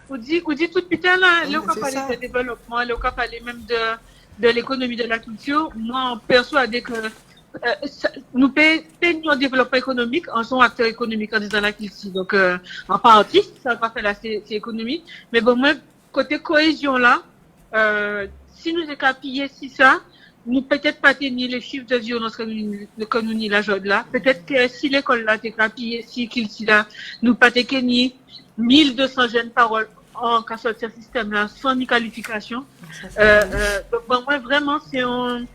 Vous dites tout putain là, Oui, le cas c'est parler ça. de développement, le cas parler même de l'économie de la culture, moi, persuadé que nous peignons développement économique en son acteur économique en disant la culture. Donc, en partie, ça va faire là, c'est économique. Mais bon, moi, côté cohésion là, si nous écarpillons si ça, nous peut-être pas tenir les chiffres de violence que nous ni la joie là. Peut-être que si l'école là t'écarpillée, si qu'il là, nous pas tenir 1200 jeunes paroles en cas de ce système là, sans ni qualification. Donc, bon, moi, vraiment, c'est un,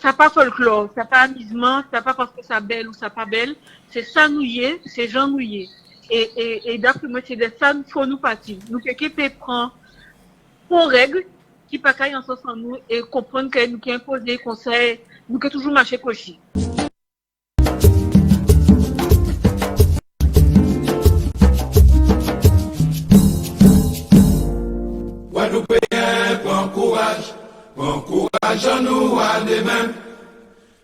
ça pas folklore, ça pas amusement, ça pas parce que ça belle ou ça pas belle, c'est ça nouillé, c'est Jean nouillé. Et d'après moi, c'est de ça qu'il faut nous partir. Nous, quelqu'un peut prendre pour règle, qui pas qu'à en sens en nous, et comprendre que nous qui imposons des conseils, nous qui toujours marcher cocher. Guadeloupéen, bon courage en nous à demain.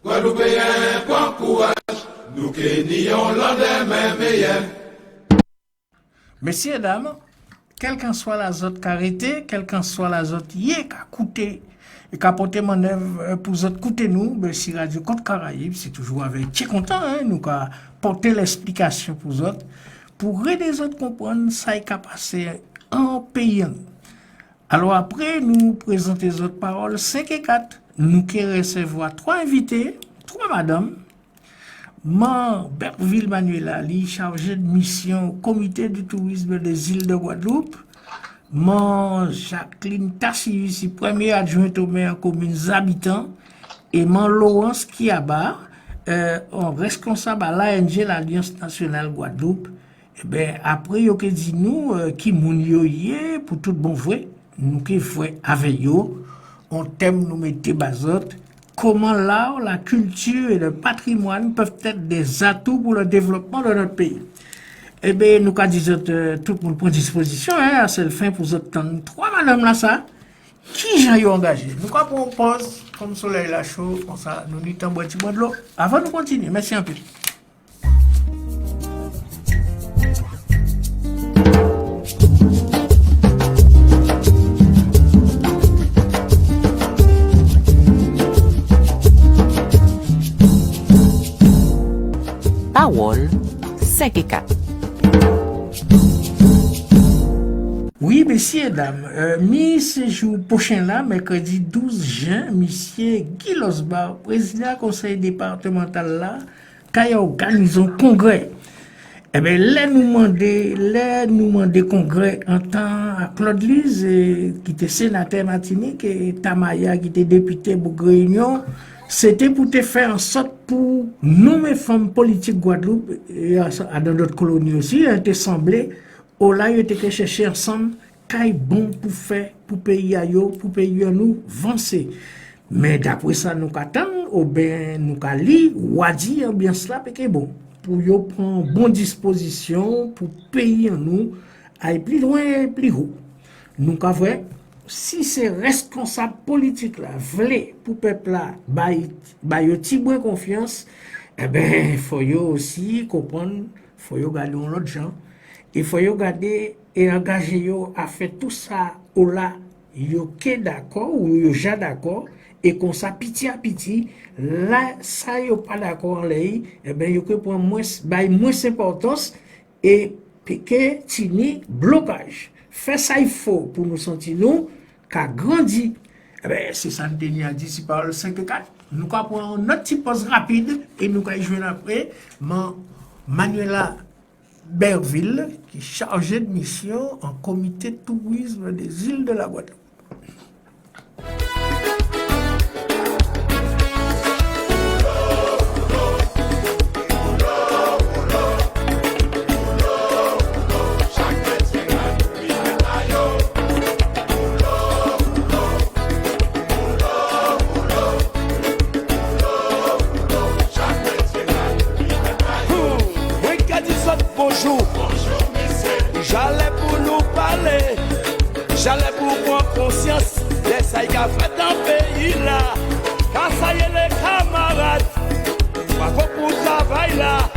Guadeloupéen, bon courage, nous qui nions l'endemain meilleur. Messieurs, dames, quelle qu'en soit la zone carité, quelle qu'en soit la zone qui a coûté et qui a porté mon œuvre pour zot coûter nous, ben, si Radio Côte Caraïbe, c'est toujours avec qui content, hein, nous avons porté l'explication pour zot, pour aider les autres comprendre ça qui a passé en payant. Alors après, nous présentons les autres paroles 5 et 4. Nous qui recevoir 3 invités, 3 madames. Moi, Berville Manuela, Ali, chargé de mission au comité du tourisme des îles de Guadeloupe. Moi, Jacqueline Tassius, premier adjoint au maire commune habitants. Et moi, Laurence Kiaba, responsable à l'ANG, l'Alliance nationale Guadeloupe. Et bien, après, il a dit nous, qui moun yo yé, pour tout bon vrai, nous qui vrai avec yo, on thème nous mettre bazote. Comment l'art, la culture et le patrimoine peuvent être des atouts pour le développement de notre pays. Eh bien, nous avons dit tout le monde prend disposition, hein, à cette fin pour vous attendre 3 madame là, ça, qui j'ai engagé. Nous avons une pause, comme le soleil là chaud, comme ça, nous nous t'en boîte de l'eau. Avant de continuer, merci un peu. Parole 5 et 4. Oui, messieurs, dames, mi-séjour prochain là, mercredi 12 juin, monsieur Guy Losbar, président du conseil départemental là, qui a organisé un congrès. Eh bien, là, nous demandons congrès en temps à Claude Lise, qui était sénateur Martinique, et Tamaya, qui était député pour Réunion. C'était pour te faire en sorte pour nommer femmes politiques Guadeloupe et dans d'autres colonies aussi, ils étaient semblés, au là, ils étaient cherchés ensemble, qu'est bon pour faire, pour pays à eux, pour pays à nous, avancer. Mais d'après ça, nous attendons, ou bien nous lire, ou à dire, bien cela, c'est bon, pour yo prendre bonne disposition, pour pays à nous, aller plus loin, plus haut. Nous avons si c'est responsable politique là, vle pour peuple là, bail ti bonne confiance, eh ben faut yo aussi comprendre, faut yo garder l'autre gens, il faut yo garder et engager yo à faire tout ça au là, yo qui d'accord ou yo ja d'accord et qu'on ça piti à piti, là ça yo pas d'accord en lay, eh ben yo que prend moins bail moins importance et piquer tini blocage. Fait ça il faut pour nous sentir nous qu'a grandi. Eh bien, c'est ça que nous avons dit si par le 5-4. Nous allons prendre notre petite pause rapide et nous allons jouer après Manuela Berville, qui est chargée de mission en comité de tourisme des îles de la Guadeloupe. Bonjour, j'allais pour nous parler, j'allais pour prendre conscience de ça qui a fait dans le pays là. Car ça y est les camarades, pas pour travail là,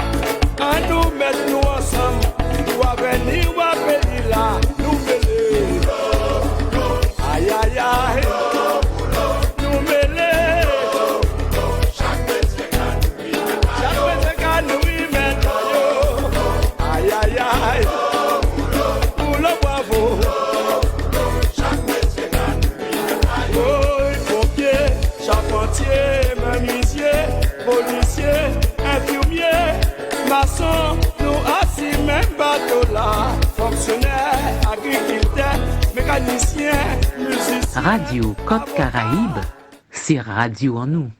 à nous mettre nous ensemble, pour venir au pays là, nous mécaniciens, musiciens. Radio Côte Caraïbe, c'est radio en nous.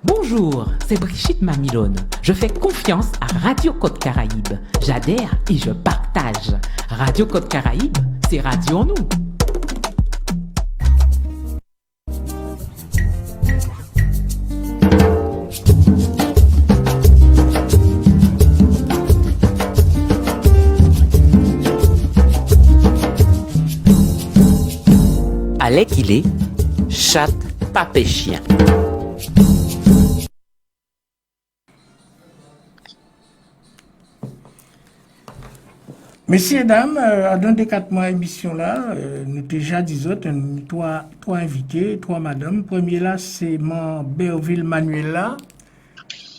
Bonjour, c'est Brigitte Mamilone. Je fais confiance à Radio Côte Caraïbe. J'adhère et je partage. Radio Côte Caraïbe, c'est radio en nous. Allez qu'il est, chatte, pape et chien. Messieurs, dames, dans des 4 mois émission là, nous déjà dit autres, trois invités, 3 madames. Premier là, c'est mon Berville Manuela.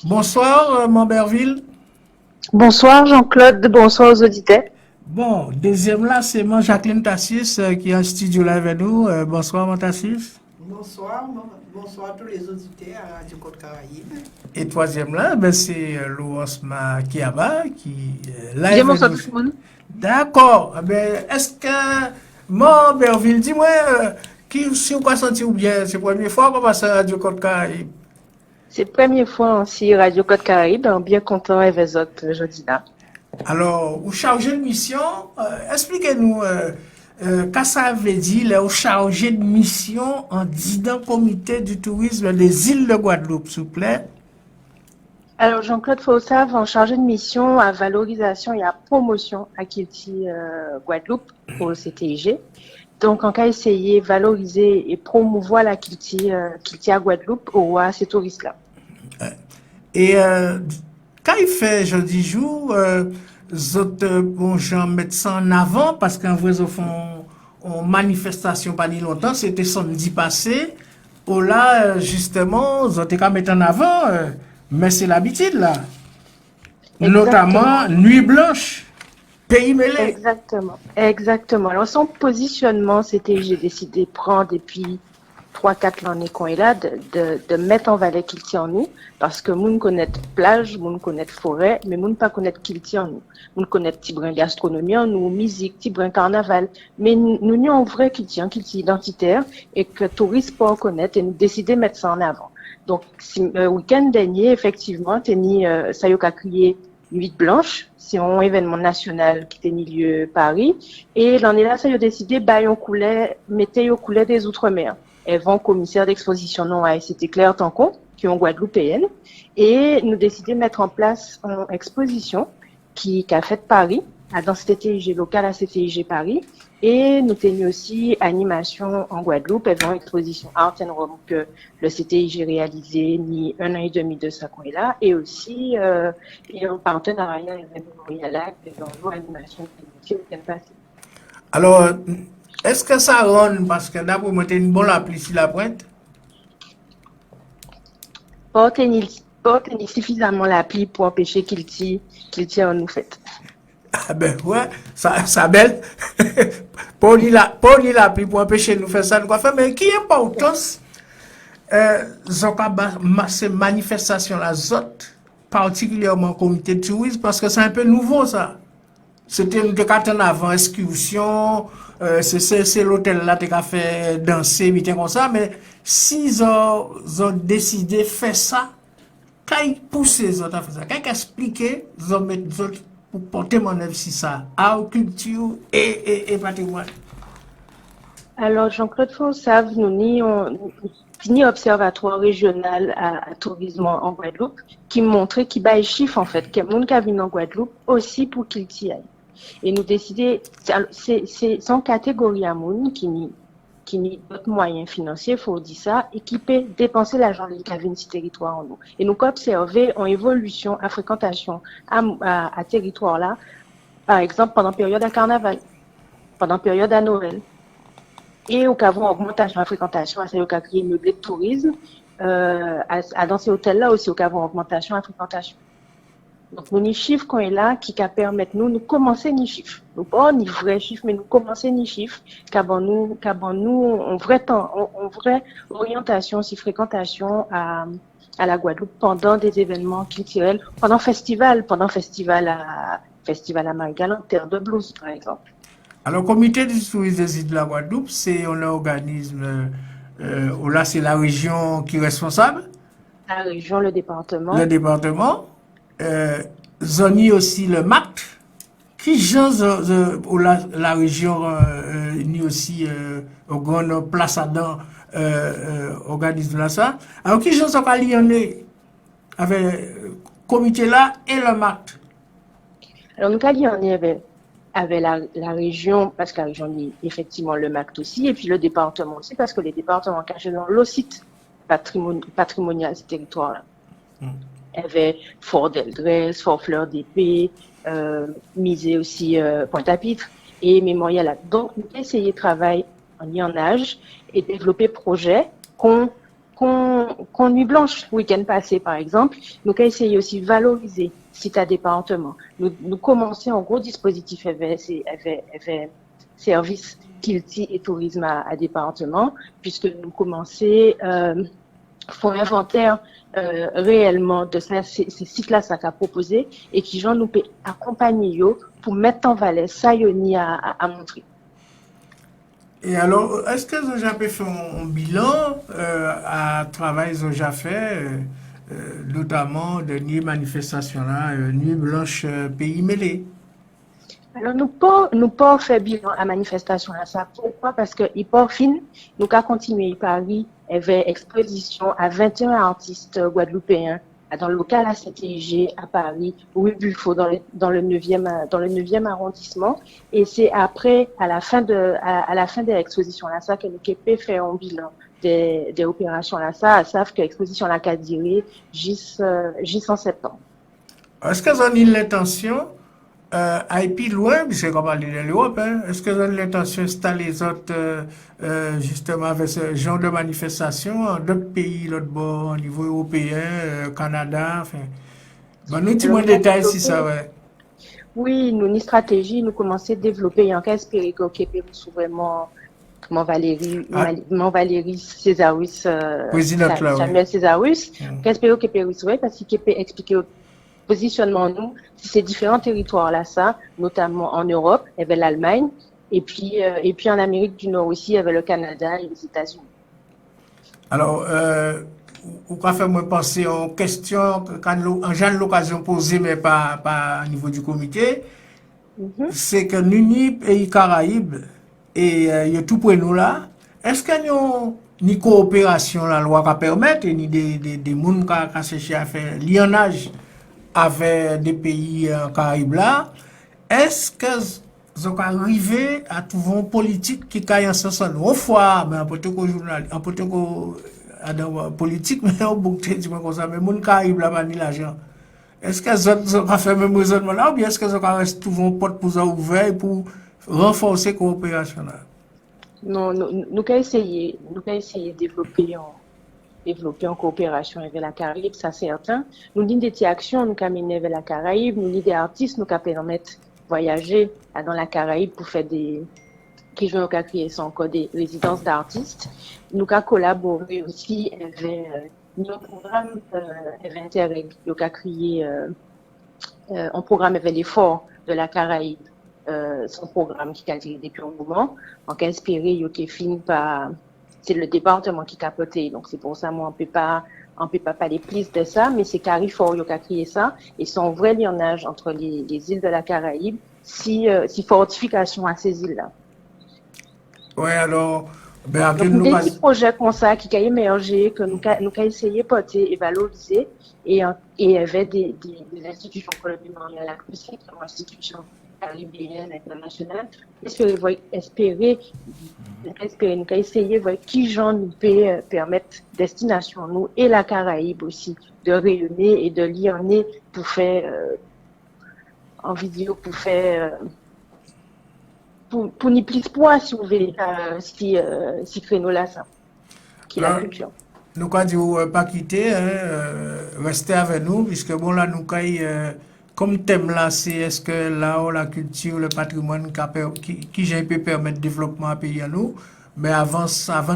Bonsoir, mon Berville. Bonsoir Jean-Claude, bonsoir aux auditeurs. Bon, deuxième là, c'est mon Jacqueline Tassis qui est en studio là avec nous. Bonsoir, mon Tassis. Bonsoir à tous les auditeurs à Radio Côte Caraïbe. Et troisième là, ben, c'est Louis Makiaba qui là. J'ai bonsoir tout le monde. D'accord. Ben, est-ce que mon Berville, dis-moi, si vous pouvez sentir ou bien, c'est la première fois qu'on passe à Radio Côte Caraïbe? C'est la première fois aussi Radio Côte Caraïbe, bien content avec les autres jeudi là. Alors, vous chargez de mission, expliquez-nous qu'est-ce que ça veut dire, vous chargez de mission en disant comité du tourisme des îles de Guadeloupe, s'il vous plaît. Alors, Jean-Claude Faussave, en chargé de mission à valorisation et à promotion à Kilti Guadeloupe pour le CTIG. Donc, on a essayé de valoriser et promouvoir la Kilti à Guadeloupe au ces touristes-là. Et quand il fait jeudi jour, bon gens mettent ça en avant parce qu'en vrai, ils font une manifestation pas ni longtemps, c'était samedi passé. Où là, justement, ils ont qu'à mettre en avant, mais c'est l'habitude là. Exactement. Notamment Nuit Blanche, Pays mêlé. Exactement. Alors, son positionnement, c'était, j'ai décidé de prendre depuis 3-4 l'année qu'on est là, de mettre en valeur Kilti en nous, parce que nous connaissons plage, nous connaissons forêt, mais nous ne pas connaître Kilti en nous. Nous connaissons petit brin gastronomie en nous, musique, petit brin carnaval, mais nous n'y un vrai Kilti identitaire, et que touristes peuvent connaître, et nous décider de mettre ça en avant. Donc, week-end dernier, effectivement, ça y a crié Nuit Blanche, c'est un événement national qui tenait lieu Paris, et l'année là, ça y a décidé, mettez au coulet des Outre-mer. Elles vont commissaire d'exposition non à c'était Claire Tancon, qui est en Guadeloupéenne, et nous décidons de mettre en place une exposition qui a fait Paris, dans CTIG local à CTIG Paris, et nous tenions aussi animation en Guadeloupe, elles vont exposition Art and Rome que le CTIG réalisé ni 1 an et demi de ça qu'on est là, et aussi en partenariat avec Montréal, dans l'animation qui est passée. Alors, est-ce que ça rend, parce que d'après moi, t'es une bonne appli sur la pointe? Pas tenir suffisamment l'appli pour empêcher qu'il tire en nous fait. Ah ben ouais, ça belle. Pas ni l'appli pour empêcher nous faire ça, nous quoi faire, mais qui est importance, ces manifestations-là, particulièrement comité de tourisme, parce que c'est un peu nouveau ça. C'était une décatane avant excursion, c'est l'hôtel là qui a fait danser, meeting comme ça, mais s'ils ont décidé de faire ça, quand ils poussent les autres à faire ça, quand ils expliquent, ils ont mis les autres pour porter mon œuvre sur ça, à culture et patrimoine. Alors, Jean-Claude Fonsave, nous ni observatoire régional à tourisme en Guadeloupe, qui montrait, qui bat les chiffres, en fait, que mon qui vient en Guadeloupe aussi pour qu'il t'y aille. Et nous décider, c'est sans catégorie à moun qui ni d'autres moyens financiers, faut dire ça, et qui peut dépenser l'argent qui a ce territoire en nous. Et nous observer en évolution, à fréquentation, à territoire là, par exemple, pendant période à carnaval, pendant période à Noël. Et au cas où augmentation à fréquentation, à ce cas créer meublé de tourisme, dans ces hôtels-là aussi, au cas où augmentation à fréquentation. Donc, nous, ni chiffres qu'on est là, qui permettent nous commencer ni chiffres. Nous pas ni vrais chiffres, mais nous commencer ni chiffres, qu'avant nous, on vraie orientation, si fréquentation à la Guadeloupe pendant des événements culturels, pendant festival Festival Amaricain, Terre de Blues, par exemple. Alors, le comité du tourisme des îles de la Guadeloupe, c'est un organisme, où là, c'est la région qui est responsable, La région, le département. le département, Zoni aussi le MACT, qui gens où la région ni aussi au grand place à dans organisme là ça. Alors, qui gens sont liés avec le comité là et le MACT? Alors, nous, Cali, on est avec la région, parce que la région est effectivement le MACT aussi, et puis le département aussi, parce que les départements cachés dans le site patrimonial, ce territoire-là. Il y avait Fort Deldresse, Fort Fleur d'Épée, Misé aussi Pointe-à-Pitre et Mémorial. Donc, nous avons essayé de travailler en lionnage et développer projets qu'on Nuit Blanche, week-end passé par exemple. Nous avons essayé aussi de valoriser site à département. Nous commençons en gros dispositif avec service Kilti et tourisme à département, puisque nous commençons font inventaire réellement de ces sites-là, ça qu'a proposé, et qui gens nous peut accompagner yo pour mettre en valeur ça yoni à montrer. Et alors, est-ce que vous avez fait un bilan à travail que vous avez fait, notamment de Nuit Manifestation là, Nuit Blanche Pays Mêlé? Alors, nous pas fait bilan à manifestation là, ça. Pourquoi? Parce que il pas fin, nous qu'à continuer Paris, il y avait exposition à 21 artistes guadeloupéens dans le local à CTG à Paris, rue Buffo, dans le 9e arrondissement. Et c'est après, à la fin de l'exposition là, ça, que nous avons fait un bilan des opérations là, ça, savent que l'exposition là, a duré jusqu'en septembre. Est-ce que vous avez l'intention, et puis loin, puisque on parle de l'Europe, hein, est-ce que vous avez l'intention d'installer les autres, justement, avec ce genre de manifestation, dans d'autres pays, l'autre bord, au niveau européen, Canada, enfin. Bon, nous, dis-moi des détails si ça va. Oui, nous, une stratégie, nous commençons à développer, en cas espérer que Québec soit vraiment, Valérie Césarus, Samuel Césarus, qu'espérer que Québec soit, parce qu'il peut expliquer positionnement nous, ces différents territoires là, ça, notamment en Europe, il y avait l'Allemagne, et puis en Amérique du Nord aussi, il y avait le Canada et les États-Unis. Alors, vous pouvez faire moi penser aux questions quand j'ai l'occasion de poser, mais pas au niveau du comité. C'est que nous, pays Caraïbes, et il y a tout pour nous là, est-ce qu'il y a une coopération la loi qui permet, ni des gens qui cherchent à faire lionnage avec des pays Caraïbes là, est-ce que vous arrivez à trouver une politique qui caille en ce sens? Au fois, mais en peut-être qu'au journal, en peut-être qu'au politique, mais au bout de temps, comme ça, mais les Caraïbes là, ni l'argent. Est-ce que vous avez fait le même raisonnement là, ou bien est-ce que vous avez trouvé une porte pour ouvrir pour renforcer la coopération là? Non, nous avons essayé de développer en coopération avec la Caraïbe, ça c'est certain. Nous avons des actions, nous avons mené avec la Caraïbe, nous avons des artistes, nous avons permettre de voyager dans la Caraïbe pour faire qui vont créer encore des résidences d'artistes. Nous avons collaboré aussi avec notre programme Interreg, nous avons créé un programme avec l'effort de la Caraïbe, son programme qui a duré depuis un moment, en inspiré, qui finit par c'est le département qui capotait, donc c'est pour ça moi on peut pas parler plus de ça, mais c'est Carrefour qui a créé ça et son vrai lionnage entre les îles de la Caraïbe, si fortification à ces îles-là. Ouais, alors donc, des petits projets comme ça qui ont émergé, que nous avons essayé de porter et valoriser, et il y avait des institutions comme le Mémorial Acoustique, comme institution caribéenne, internationale, espérer, nous avons essayé de voir qui gens nous peut permettre destination nous et la Caraïbe aussi de rayonner et de lionner pour faire en vidéo pour faire pour n'y plus poids si vous voulez si créneau là ça qui est la culture. Nous quand dit pas quitter rester avec nous puisque bon là nous comme thème là c'est est-ce que là la culture le patrimoine qui j'ai peut permettre développement à pays à nous, mais avant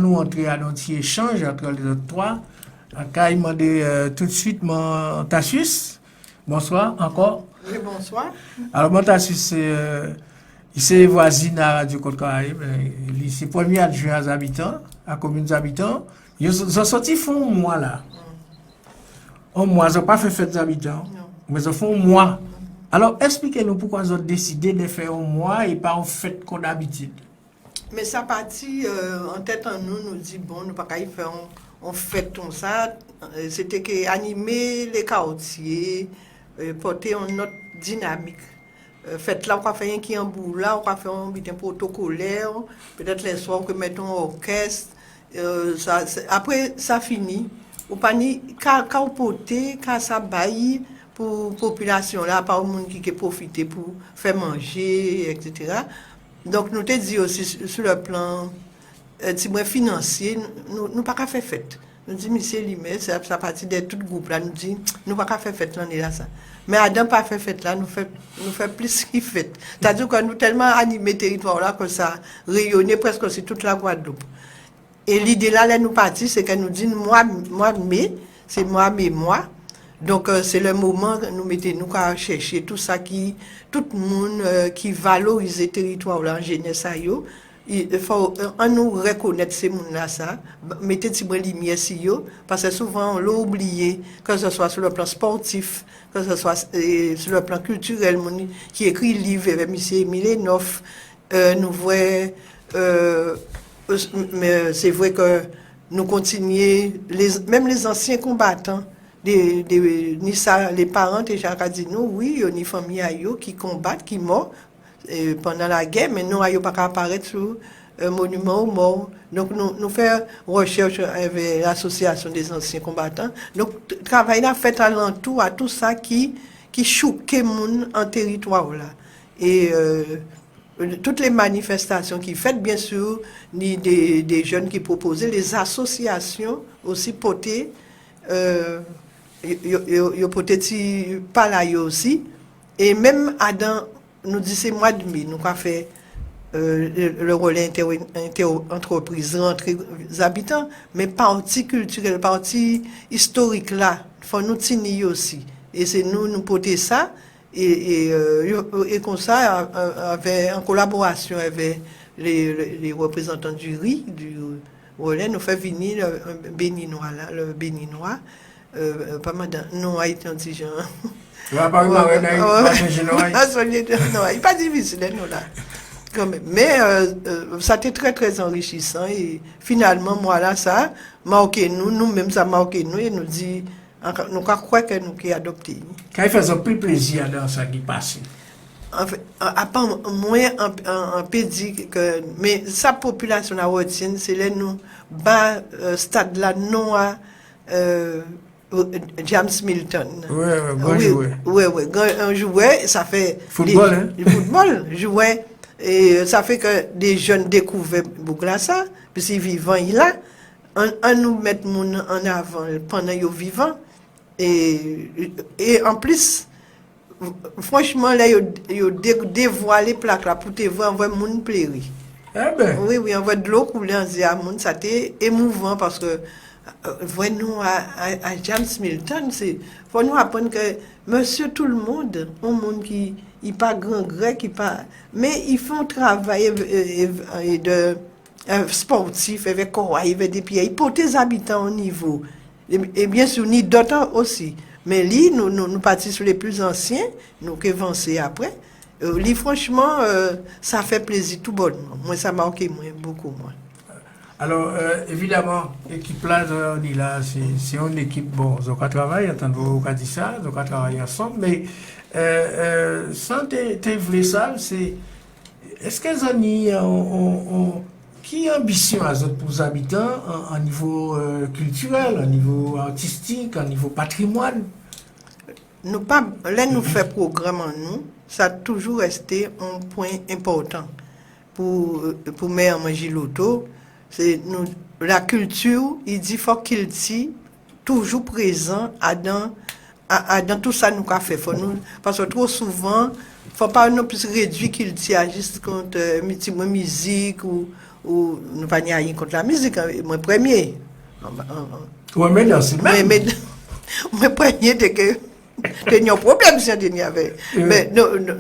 nous entrer à notre échange entre les autres trois, on va demander tout de suite mon Tassus. Bonsoir encore. Oui, bonsoir. Alors, moi, c'est voisine à Radio Côte-Caraïbe. C'est premier adjoint aux habitants, à commune des habitants. Ils ont sorti font un mois là. Un mois, ils n'ont pas fait fête des habitants, mais ils font un mois. Alors, expliquez-nous pourquoi ils ont décidé de faire un mois et pas en fête comme d'habitude. Mais ça partit en tête en nous dit, bon, nous pas qu'à y faire on fête comme ça. C'était que animer les quartiers, porter une autre dynamique. Fête là, on va faire un qui en bout là, on va faire un petit protocolaire, peut-être les soirs que mettons un orchestre. Après, ça finit. Ou pas ni, quand on porter, quand ça baille pour la population là, pas au monde qui peut profiter pour faire manger, etc. Donc, nous te dit aussi sur le plan financier, nous pas qu'à faire fête. Nous dit, monsieur Limé, c'est à partir de tout groupe là, nous dit, nous pas qu'à faire fête l'année là, ça. Mais Adam pas fait fête là, nous fait plus qu'il fait. C'est-à-dire que nous tellement animé territoire là que ça rayonnait presque aussi toute la Guadeloupe. Et l'idée là, nous partis, c'est qu'elle nous dit, moi, mais, c'est moi, mais moi. Donc, c'est le moment que nous mettons à chercher tout ça tout le monde qui valorise le territoire là, en jeunesse, il faut nous reconnaître ces gens-là, ça, mettez une lumière sur eux, parce que souvent on l'a oublié, que ce soit sur le plan sportif, que ce soit sur le plan culturel, qui écrit livre avec M. Milenov, nous voyons, mais c'est vrai que nous continuons, même les anciens combattants, les parents déjà ont dit nous, oui, il y a une famille qui combattent, qui meurent pendant la guerre, mais nous n'avons pas apparaître sur un monument aux morts. Donc, nous faisons recherche avec l'association des anciens combattants. Donc, travail a fait alentour à tout ça qui choque les gens en territoire là. Et toutes les manifestations qui faites, bien sûr, ni des jeunes qui proposaient, les associations aussi portées, peut-être pas là aussi. Et même Adam nous dit c'est mois de mai, nous avons fait le relais entreprise entre les habitants, mais partie culturelle, partie historique là, il faut nous tenir aussi. Et c'est nous porter ça, et comme ça, en collaboration avec les représentants du riz, du relais, nous fait venir le béninois là, pas mal non haïtien petit gens. Non, il n'est pas difficile nous là. Quand même. Mais ça a été très très enrichissant et finalement moi là ça marqué nous-mêmes ça marqué nous et nous dit nous croyons que nous qui adopté. Quand il fait plus plaisir dans ça qui passe. En fait, à part moins un peu dit que mais sa population à retient c'est là nous bas stade là non à James Milton. Oui, un joueur, ça fait football, football, joueur, et ça fait que des jeunes découvrent Bouglassa, puis ils vivant il là, on nous met mon en avant pendant qu'ils vivant, et en plus, franchement là, ils dévoilent plaques là pour te voir, on voit mon pleurer. Oui, on voit de l'eau couler en disant, ça t'est émouvant parce que voyons à James Milton, faut nous apprendre que monsieur tout le monde, un monde qui n'est pas grand grec, mais ils font travail de sportif avec avec des pieds, ils portent les habitants au niveau, et bien sûr, ni d'autres aussi. Mais lui, nous partons sur les plus anciens, nous qui avancés après. Lui, franchement, ça fait plaisir tout bonnement. Moi, ça m'a marqué beaucoup, moi. Alors, évidemment, l'équipe là, on dit là, c'est une équipe, bon, ils ont qu'à travailler, entendez-vous qu'à dire ça, ils ont qu'à travailler ensemble, mais sans te ça, c'est, est-ce qu'ils ont qui ambition pour les habitants en niveau culturel, en niveau artistique, en niveau patrimoine? Là, nous faisons programme en nous, ça a toujours resté un point important pour Mère Mangiloto. C'est la culture, il dit faut qu'il soit toujours présent dans tout ça nous qu'a fait. Parce que trop souvent, faut pas nous plus réduire qu'il tient juste contre musique ou nous pas rien contre la musique. Moi premier. Oui, mais non, c'est même. Moi premier de que Tenions problème si on avait. Mais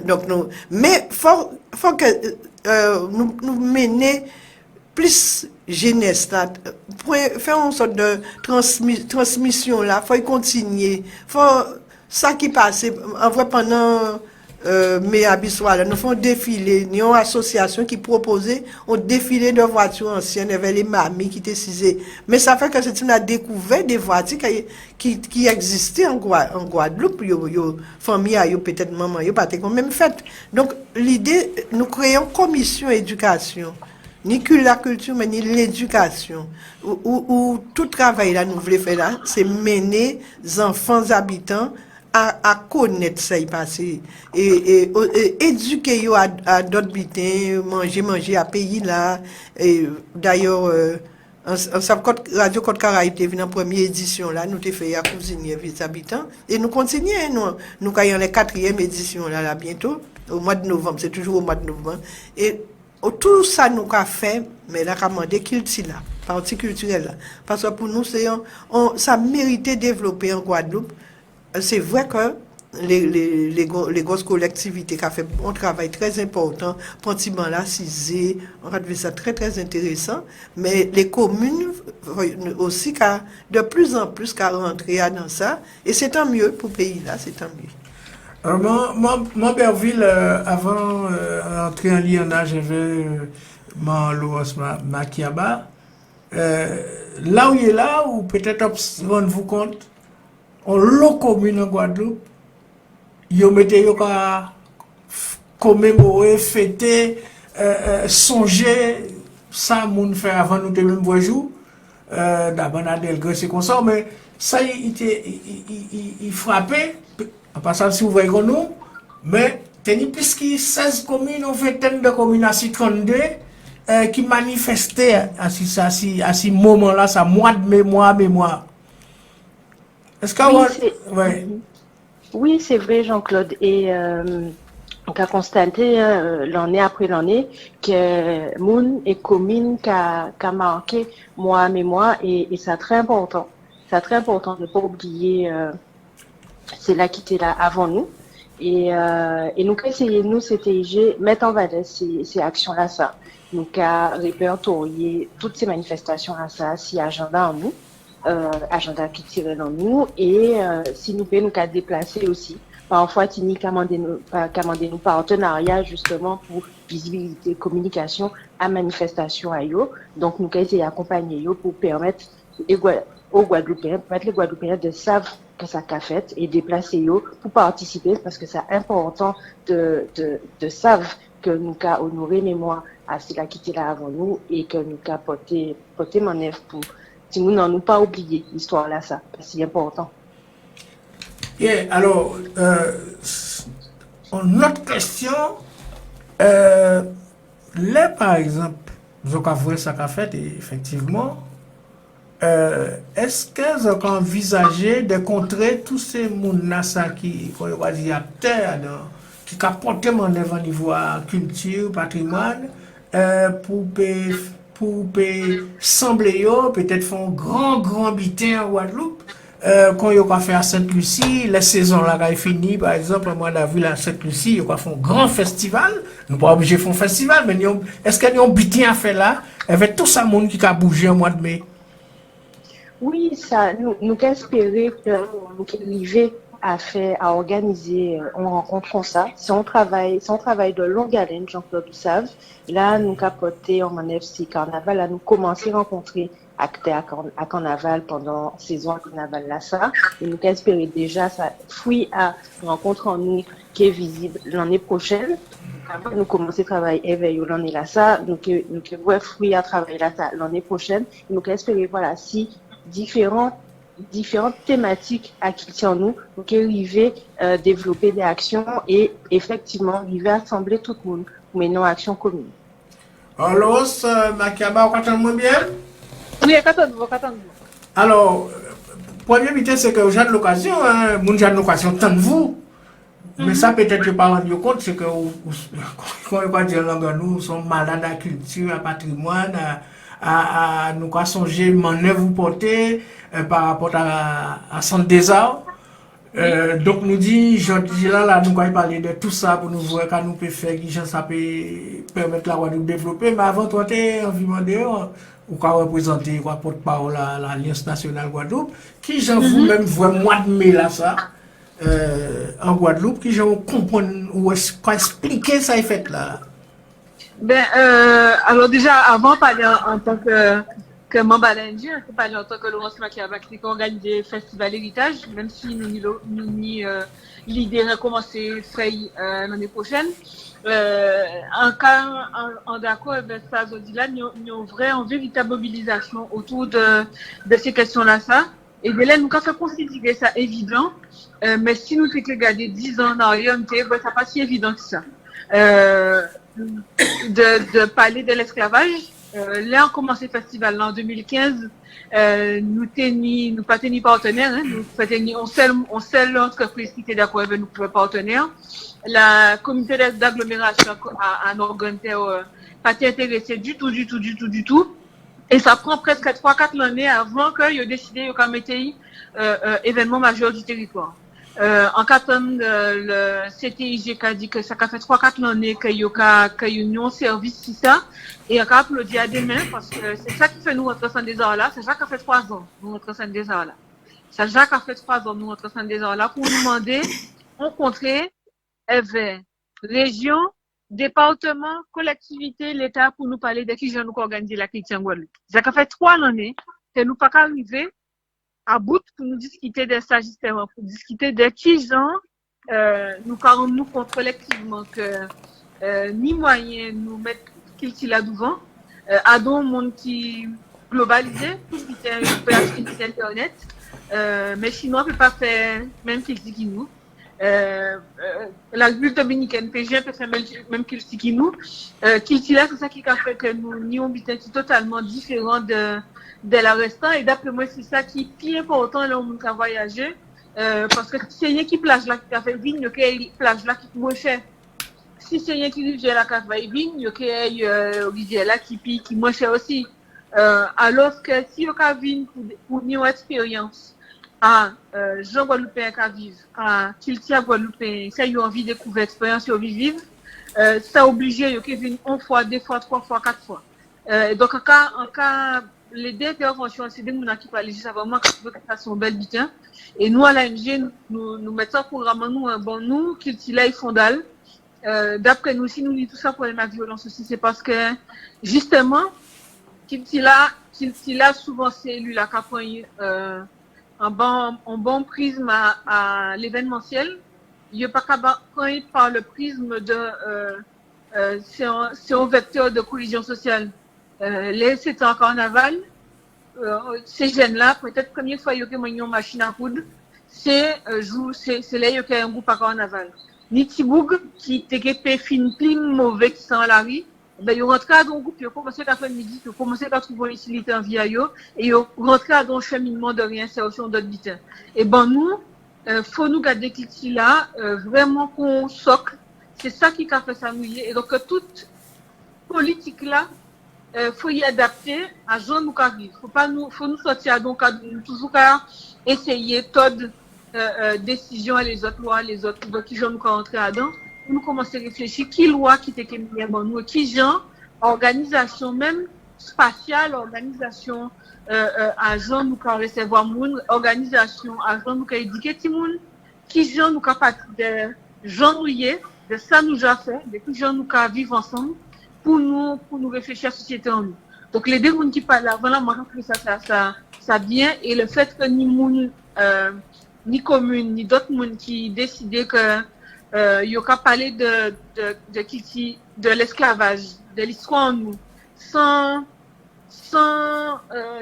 donc nous, mais faut que nous mener plus jeunesse là, pour faire une sorte de transmission là, faut y continuer. Faut ça qui passe en vrai pendant mes habitudes là, nous faisons défiler, nous avons une association qui proposait un défilé de voitures anciennes avec les mamies qui étaient cisées. Mais ça fait que c'est une découverte des voitures qui existaient en Guadeloupe, famille yo peut-être maman yo pas quand même fait. Donc l'idée nous créons commission éducation. Ni que la culture, mais ni l'éducation. Où tout travail là, nous voulons faire là, c'est mener les enfants habitants à connaître ça y passer. Et éduquer yo à d'autres bitins, manger à pays là. Et d'ailleurs, Radio Côte Caraïbe est venu en première édition là, nous t'ai fait à cousiner les habitants. Et nous continuons, nous caillons la 4e édition là, bientôt, au mois de novembre, c'est toujours au mois de novembre. Et tout ça nous a fait, mais la commande culture là, partie culturelle là. Parce que pour nous, ça méritait développer en Guadeloupe. C'est vrai que les grosses collectivités qui ont fait un travail très important, pratiquement là, cisé, on a trouvé ça très très intéressant, mais les communes aussi, de plus en plus, qu'à rentrer dans ça, et c'est tant mieux pour le pays là, c'est tant mieux. Mon Berville, avant d'entrer en Liana, j'avais mon Louos Makiaba. Là où il est là, ou peut-être rendez-vous compte, on l'a commune en Guadeloupe, ils mettaient à commémorer, fêter, songer, ça, moun fait avant nous de même jour. D'abord, c'est comme ça, mais ça, il frappait. En passant, si vous voyez nous, mais puisqu'il y a 16 communes, on fait de communes à 32 qui manifestaient à ce moment-là, ça mois de mémoire. Est-ce que oui, c'est vrai, Jean-Claude. Et on a constaté l'année après l'année que Moun et commune qui a marqué mois mémoire et c'est très important. C'est très important de ne pas oublier. C'est là qui était là avant nous. Et nous avons essayé, nous, CTIG, mettre en valeur ces actions-là, ça. Nous avons répertorié toutes ces manifestations-là, ça, si agenda en nous, agenda qui tirait dans nous, et si nous pouvons nous déplacer aussi. Parfois, Tini commander nos partenariats, justement, pour visibilité, communication à manifestation à yo. Donc, nous avons essayé d'accompagner yo pour permettre aux Guadeloupéens, permettre les Guadeloupéens de savoir que ça qu'a fait et déplacer yo pour participer parce que c'est important de savoir que nous avons honoré mémoire à ceux qui étaient là avant nous et que nous avons porté mon œuvre pour si nous n'en pas oublié l'histoire là ça c'est important. Alors une autre question là par exemple vous avez ça qu'a fait et effectivement est-ce que vous avez envisagé de contrer tous ces gens qui ont terre qui capotent mon œuvre au niveau culture, patrimoine, pour sembler peut-être faire un grand bitin en Guadeloupe, quand ils ont fait à Sainte-Lucie, la saison là est finie, par exemple, moi d'avril à Sainte-Lucie, ils ont fait un grand festival, nous pas obligés de faire un festival, mais est-ce qu'il y a un bitin à faire là, avec tout ça monde qui a bougé au mois de mai? Oui, ça, nous espérons que nous arrivons à organiser une rencontre comme ça. C'est un travail de longue haleine, Jean-Claude Doussave. Là, nous capoter en FC Carnaval, là, nous commencer à rencontrer acteurs à Carnaval pendant saison Carnaval là, ça. Et nous espérons déjà ça, fruit à rencontre en nous qui est visible l'année prochaine. Après, nous commencer à travailler éveil l'année là, ça. Donc, nous fruit à travailler là, ça, l'année prochaine. Et nous espérons, voilà, si différentes thématiques à qui tient nous, donc arriver développer des actions et effectivement arriver à assembler tout le monde pour mener une action commune. Alors, Makiaba, vous entendez bien? Oui, vous. Alors, première vitesse, c'est que j'ai l'occasion, j'ai l'occasion de vous. Mais ça, peut-être que pas rendu compte, c'est que, quand on va dire, nous sommes malades à la culture, à patrimoine, à nous songer manœuvre vous porter par rapport à centre des arts. Donc nous dit, je dis là, nous allons parler de tout ça pour nous voir quand nous pouvons faire, qui ça peut permettre la Guadeloupe de développer. Mais avant, toi, tu es envie de demander, ou quoi représenter, quoi porte-parole à l'Alliance nationale Guadeloupe, qui j'en vous-même voit mois de mai là, ça, en Guadeloupe, qui j'en comprend, ou expliquer ça est fait là. Ben, alors déjà, avant, parler en tant que membre à l'ANG, on peut parler en tant que Laurence Machiavelli qui organise le Festival Héritage, même si l'idée a commencé l'année prochaine. En cas, en d'accord avec ça, là, nous avons une véritable mobilisation autour de ces questions-là, ça. Et de là, nous avons fait considérer ça évident, mais si nous avons regardé 10 ans en arrière, ça n'est pas si évident que ça. De parler de l'esclavage. Là, on commence le festival en 2015. Nous pas tenu partenaire, hein, on seule entreprise qui était d'accord avec nous pour partenaire. La communauté d'agglomération à Norganter pas été intéressée du tout. Et ça prend presque 3-4 années avant qu'ils aient décidé de mettre événement majeur du territoire. En cas le CTIG qui a dit que ça a fait 3-4 années qu'il y a un service sur ça, et on a applaudi à demain parce que c'est ça qui fait nous rentrer sans des heures là, c'est ça qui a fait 3 ans, nous rentrer sans des heures là. C'est ça qui a fait 3 ans, nous rentrer sans des heures là, pour nous demander, rencontrer, région, département, collectivité, l'État, pour nous parler de qui je nous organiser la culture en Guadeloupe. Ça a fait 3 années que nous pas arrivé à bout pour nous discuter de ça justement, pour discuter de qui gens nous rendons compte collectivement que ni moyen nous mettre qu'il là devant, à un monde qui globalisé, tout qui peut acheter sur internet, mais chinois peut pas faire même qu'il dit nous. La République dominicaine, PG peut faire même qu'il dit nous. Qu'il là, c'est ça qui a fait que nous avons un butin totalement différent de la restant, et d'après moi, c'est ça qui est plus important là où on a voyagé, parce que si c'est rien qui plage là qui a fait vigne, il y a une plage là qui est moins cher. Si c'est rien qui rivière là qui a fait vigne, il y a une rivière là qui est moins cher aussi. Alors que si on a vigne pour une expérience à Jean Guadeloupéen qui vivent, à Kiltia Guadeloupéen, ça y a envie de découvrir l'expérience et vivre, ça oblige il y a une fois, 2 fois, 3 fois, 4 fois. Donc en cas les deux interventions, c'est des gens qui parlent vraiment que ça sont belles bitin. Et nous, à l'ANG, nous mettons en programme, nous, Kiltila et Fondal. D'après nous, si nous disons tout ça pour la violence aussi, c'est parce que, justement, Kiltila, souvent, c'est lui, là, qui a pris, un bon prisme à l'événementiel. Il n'y a pas qu'à prendre par le prisme c'est un vecteur de cohésion sociale. Là, c'était en carnaval. Ces jeunes-là, peut-être première fois qu'ils ont une machine à coudre, c'est là qu'il y a un groupe à carnaval. Nitiboug, qui était fin plein mauvais qui sont à la rue, ben, ils ont rentré dans un groupe, ils ont commencé à faire midi, ils ont commencé à trouver une utilité en vie à eux, et ils ont rentré dans un cheminement de réinsertion d'autres bitins. Et ben, nous, faut nous garder qui là, vraiment qu'on socle. C'est ça qui a fait ça mouiller. Et donc, toute politique là, faut y adapter à Jean nous arrive. Faut nous sortir donc toujours à essayer toute décision à les autres lois, les autres qui Jean nous rentrer dedans. Nous commencer à réfléchir qui loi qui était meilleure pour nous, qui Jean organisation même spatiale, organisation à Jean nous recevoir moun, organisation à Jean nous éduquer tout monde, qui Jean nous capable de Jean nouiller, de ça nous a fait, de qui Jean nous vivre ensemble. Pour nous réfléchir à la société en nous. Donc, les deux gens qui parlent là, voilà, moi, je trouve ça bien. Et le fait que ni commune, ni d'autres gens qui décidaient que, il y a qu'à parler de l'esclavage, de l'histoire en nous, sans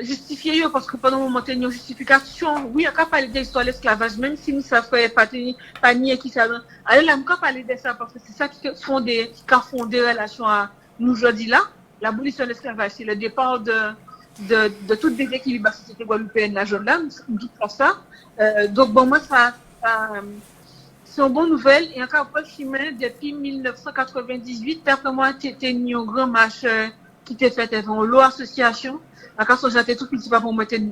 justifier, parce que pendant un moment, il y a une justification. Oui, il y a qu'à parler de l'histoire de l'esclavage, même si nous savons pas nier qui ça. Alors là, on peut parler de ça, parce que c'est ça qui a fondé relations à nous aujourd'hui là, l'abolition de l'esclavage, c'est le départ de tout déséquilibre de la société guadeloupéenne, la jeune là, nous dit pas ça. Donc bon, moi c'est une bonne nouvelle. Et encore pas chemin depuis 1998, d'après moi, c'était une grande marche qui était faite devant l'eau association. Encore ça, j'étais tout petit pas pour mettre nous,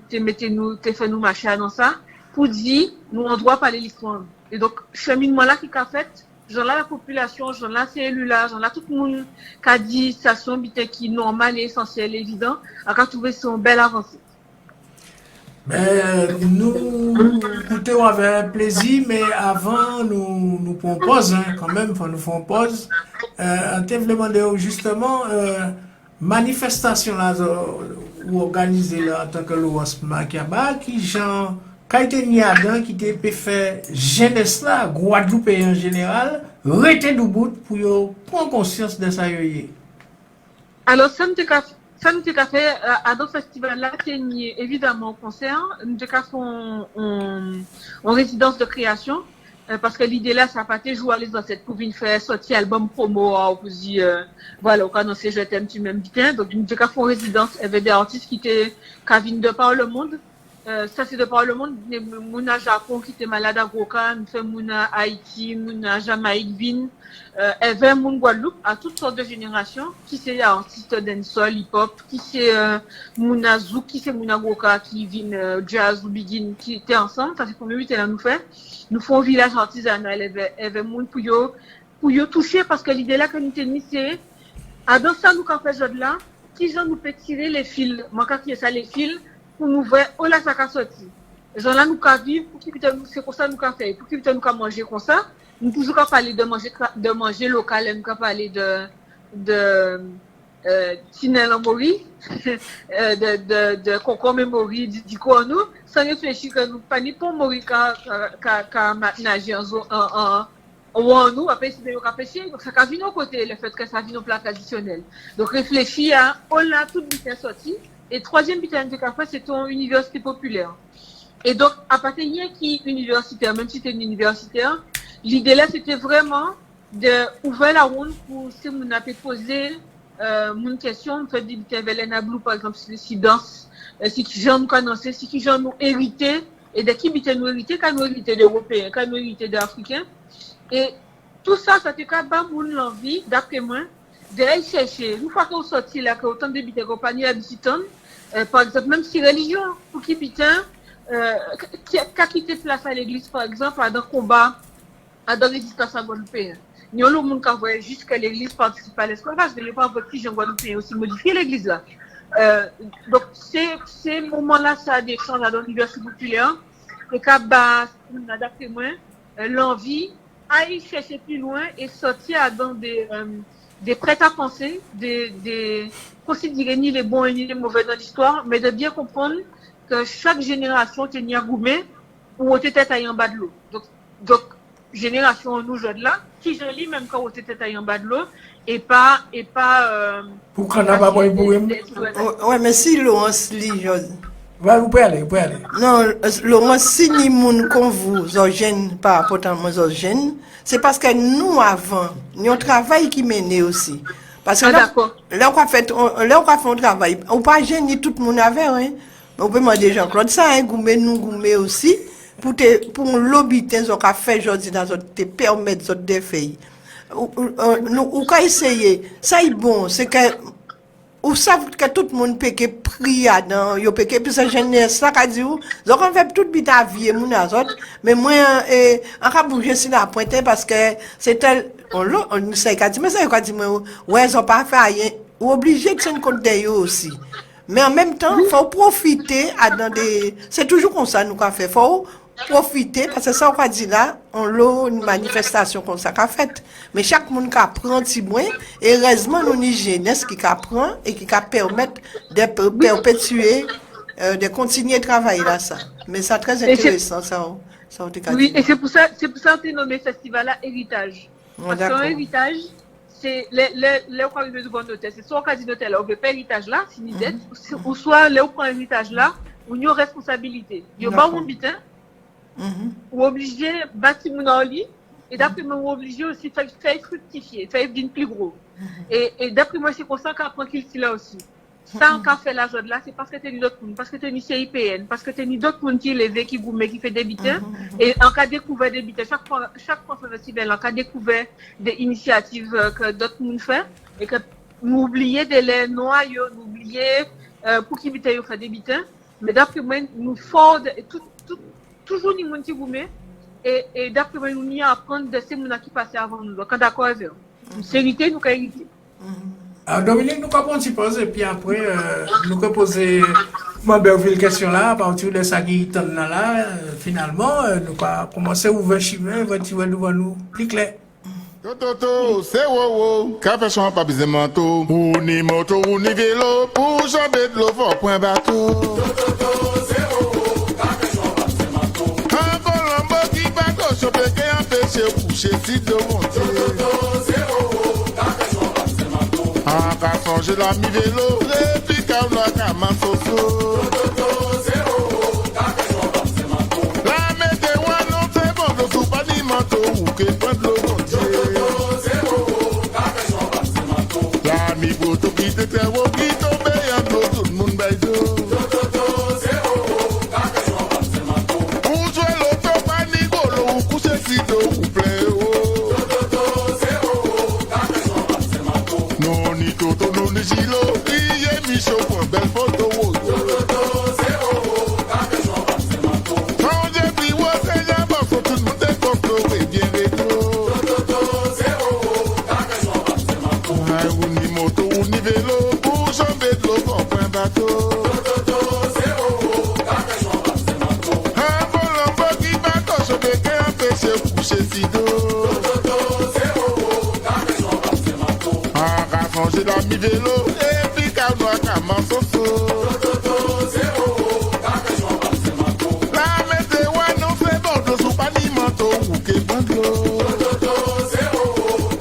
fait nous marcher dans ça. pour dire, nous, on doit parler l'histoire. Et donc, cheminement là qui a fait, j'en ai la population, j'en ai la cellule là, j'en ai tout le monde qui a dit, ça sont qui normal et essentiel, évident, à trouver son belle avancée. Nous écoutons avec plaisir, mais avant, nous proposons, quand même, nous faisons pause. On te demandé justement, manifestation là, ou organisée là, en tant que l'OASPMA, qui genre, quand il y a qui peut faire jeunesse là, Guadeloupe en général, rester debout pour prendre conscience de ça. Alors, ça nous a fait à d'autres festivals là, c'est évidemment concert, nous avons fait en résidence de création, parce que l'idée là, ça n'a pas été jouer à les ancêtres pour venir faire sortir album promo, pour dire, voilà, on annoncer je t'aime, tu m'aimes bien. Donc, nous avons fait en résidence, il y avait des artistes qui viennent de par le monde. Ça, c'est de par le monde. Mouna Japon qui était malade à Goka, nous fait Mouna Haïti, Mouna Jamaïque, Vin, et Moun Guadeloupe, à toutes sortes de générations, qui c'est artiste dancehall, hip-hop, qui c'est Mouna Zouk, qui c'est Mouna Goka, qui vient jazz ou begin, qui étaient ensemble. Ça, c'est pour nous, là, nous fait. Nous faisons un village artisanal, et Moun pour yo toucher, parce que l'idée là que nous tenons, c'est, à dans ça, nous, quand on fait là, qui gens nous peut tirer les fils, moi, quand il y a ça, les fils, pour nous voir où là ça a sorti. Gens là nous ka vivre pour qu'ils c'est comme ça nous ka faire pour qu'ils nous ka manger comme ça. Nous toujours ka parler de manger local, nous ka parler de Tinel en Mori, de concombre Mori du nous sans réfléchir que nous pas ni pour Mori ka nager en nous après c'est de pêcher donc ça ka vient au côté le fait que ça vient au plat traditionnel. Donc réfléchir à on a tout bien sorti. Et troisième bitin de café, c'est une université populaire. Et donc, à partir de qui universitaire, même si c'est une universitaire, l'idée là, c'était vraiment d'ouvrir la route pour si on a pu poser une question, on fait des bitins Velena Blue, par exemple, si danse, si qui gens nous connaissaient, si qui gens nous hérité, et de qui bitins nous hérité, quand nous hérité d'Européens, quand nous hérité d'Africains. Et tout ça, ça te cap moun l'envie, d'après moi, d'aller chercher, une fois qu'on sortit là, qu'autant de bitins compagnie à Biciton, par exemple, même si religion, pour qui bitin, qui a quitté place à l'église, par exemple, à dans combat, à dans résistance à Guadeloupe. Nous avons le monde qui voit jusqu'à l'église participe à l'esclavage, mais pas votre petit Jean Guadeloupe aussi modifier l'église là. Donc, ces moments-là, ça a des changes dans l'université populaire, et qu'à base, d'après moi, l'envie, à y chercher plus loin et sortir dans des prêts à penser, des considérer ni les bons et ni les mauvais dans l'histoire, mais de bien comprendre que chaque génération tenait un gourmet ou était tête en bas de l'eau. Donc, génération nous jeunes là, qui je lis même quand on était tête en bas de l'eau, et pas, pour qu'on n'a pas pour ouais, mais si Laurence lit, vous pouvez aller. Non, Laurence, si ni moun qu'on vous orgène par rapport à nos orgènes, c'est parce que nous avant, nous un travail qui mène aussi. Parce que là on a fait un travail, on pas gêner tout le monde avec, hein. On peut demander Jean-Claude ça, hein, goumé aussi, pour lobby, on a fait aujourd'hui dans te permettre de faire. Ou quand essayer, ça est bon, c'est que ou savent que tout le monde peut que prier dans yo peut que puis ça jeunesse ça qu'a dit donc on fait toute bite à vie mon azot mais moi on va bouger sur la pointe parce que c'est tel on sait qu'a dit mais ça qu'a dit moi ouais ils ont pas fait rien ou obligé de tenir compte d'eux aussi mais en même temps faut profiter dans des c'est toujours comme ça nous qu'a fait faut profiter parce que ça on va dire là on l'a une manifestation comme ça qu'a fait mais chaque monde qui apprend petit moins et heureusement nous une jeunesse qui apprend et qui permettre de perpétuer de continuer à travailler là ça mais c'est très intéressant ça on te oui et c'est pour ça on nommé festival là héritage parce qu'un héritage c'est les on prend de bon hôtel c'est soit on dit hôtel on veut pas héritage là c'est ni dette ou soit les on prend héritage là où il y a responsabilité il y a pas un bitin ou obligé bâtir mon en lit et d'après moi ou obligé aussi faire fructifier faire bien plus gros et d'après moi c'est pour ça qu'on apprend qu'il là aussi ça on a fait la joie de là c'est parce que t'es ni d'autres monde parce que t'es ni CIPN parce que t'es ni d'autres monde qui levé qui gourmet qui fait des bitins et en cas découvert des bitins chaque fois festival en cas découvert des initiatives que d'autres monde fait et que nous oublier de les noyaux nous oublier pour qui bitins fait des bitins mais d'après moi nous fort tout toujours ni moun ti goumé et d'après moi nous n'y apprendre de ces moun qui passaient avant nous. Donc d'accord avec sincérité nous hérité. Alors Dominique, nous avons un petit pause et puis après nous avons posé une question là à partir de ça qui est là finalement nous avons commencé à ouvrir chemin devant nous plus clair. Toto, c'est wow, café chant pas besoin manteau, ou ni moto ou ni vélo, pour jamber de l'eau fort point bateau. Toto, c'est wow, café chant pas besoin manteau. Un colombo qui va choper qui empêche coucher si de monter. Toto, c'est wow, café chant pas besoin manteau. En cas changer la mi vélo, et puis quand la cama soso. Toto, c'est wow, café chant pas besoin manteau. La météo non c'est bon, le sous pas ni manteau ou que point de l'eau. Mi boto qui te fait au qui tombe en tout le monde baïdo. Toto c'est oh café on va se mato. Ou jouer l'auto panico ou coucher si do ou play oh. Toto c'est oh café on va se mato. Non ni toto non ni gilo, y mi show pour belle photo. Toto c'est oh café on va se mato. Quand j'ai pris ouais c'est ya pas tout le monde est content et bien rétro. Toto c'est oh café on va se mato. Moto ou ni vélo, pour jamber de l'eau pour point bateau. Toto, c'est oh, café chant pas c'est manteau. Un bolombo qui va choper qui empêche coucher si d'eau. Toto, c'est oh, café chant pas c'est manteau. En rassongé la mi vélo, et puis calme cama soso. Toto, c'est oh, café chant pas c'est manteau. La météo non c'est bon, de sous pas ni manteau ou que bon de l'eau. Toto, c'est oh,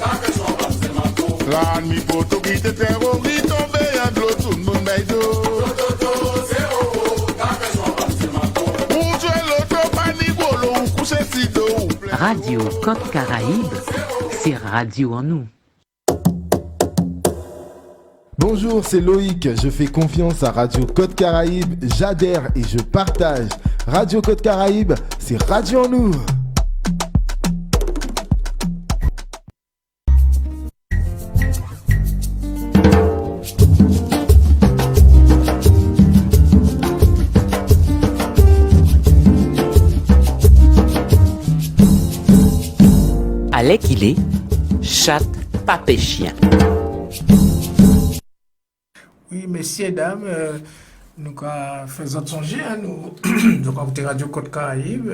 café chant pas c'est manteau. La mi poto qui te fait au riz tomber en de l'eau tout le monde baïdo. Toto c'est oh, café chant pas c'est manteau. Ou jouer l'auto panico ou coucher si d'eau ou plein. Radio Côte Caraïbe, c'est radio en nous. Bonjour, c'est Loïc, je fais confiance à Radio Côte Caraïbe, j'adhère et je partage. Radio Côte Caraïbe, c'est radio en nous. Allez qu'il est, chatte, papé chien. Oui, messieurs, dames, nous faisons songer, nous, donc on Radio Côte Caraïbe,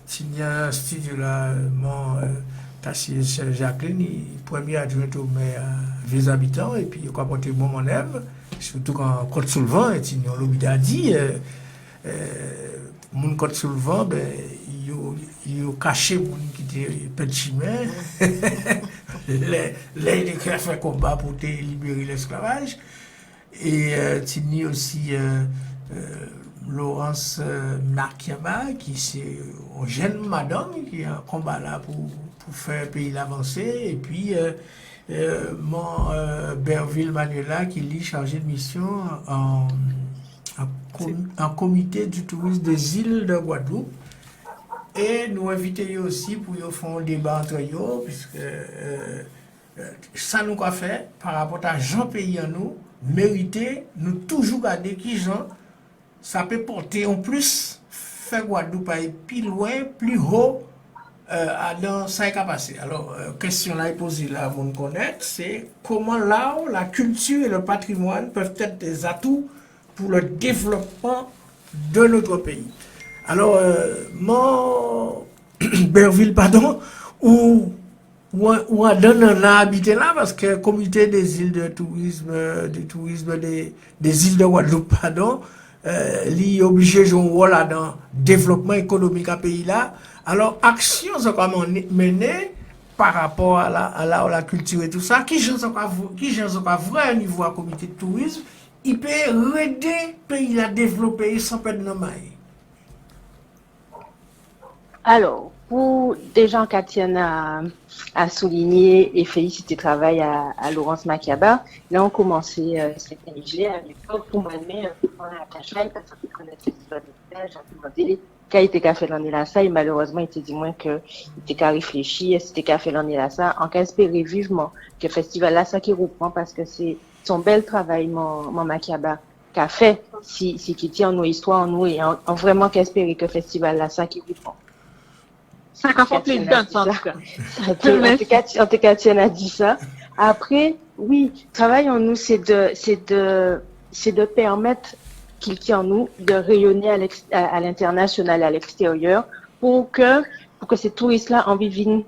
s'il y a un studio là, mon Tassi Jacqueline, premier adjoint au maire des habitants, et puis on a porté bon mon lèvre, surtout quand Côte sous le vent, et si on l'a dit, mon Côte sous le vent, ben, il a caché mon qui était petit chemin, là il a fait combat pour libérer l'esclavage. Et Tini aussi Laurence Makiaba, qui c'est une jeune madame qui a un combat là pour faire le pays avancer. Et puis mon Berville Manuela qui est chargé de mission en comité du tourisme des îles de Guadeloupe. Et nous invitons aussi pour faire un débat entre eux, puisque ça nous a fait par rapport à Jean Pays en nous. Mériter, nous toujours garder qui Jean, ça peut porter en plus, faire Guadeloupe aller plus loin, plus haut, dans ça qui a passé. Alors, question là est posée là, vous me connaissez, c'est comment là, la culture et le patrimoine peuvent être des atouts pour le développement de notre pays. Alors, mon Berville, pardon, ou on donne un habité là parce que le comité des îles de tourisme, des îles de Guadeloupe, pardon, est obligé de jouer un rôle dans le développement économique à pays là. Alors, action sont comment menées par rapport à la culture et tout ça. Qui gens sont pas vrai au niveau du comité de tourisme, il peut aider le pays à développer sans perdre de maille. Alors, pour des gens qui tiennent à souligner et féliciter le travail à Laurence Makiaba, là on commençait cette année à l'époque pour moi-même on a attaché parce que je connaissais l'histoire de stage, j'ai demandé quand il était qu'à faire l'année là ça et malheureusement il était dit moins que il était qu'à réfléchir, c'était qu'à faire l'année là ça, en cas espérer vivement que le festival là ça qui reprend parce que c'est son bel travail mon Makiaba qu'a fait si qui tient nos histoires en nous et en vraiment qu'espérer que le festival là ça qui reprend. Ça a fait plaisir en tout cas. En tout cas, tu as dit ça. Après, oui, travail en nous, c'est de permettre qu'il tient en nous de rayonner à l'international, à l'extérieur, pour que ces touristes-là en vivent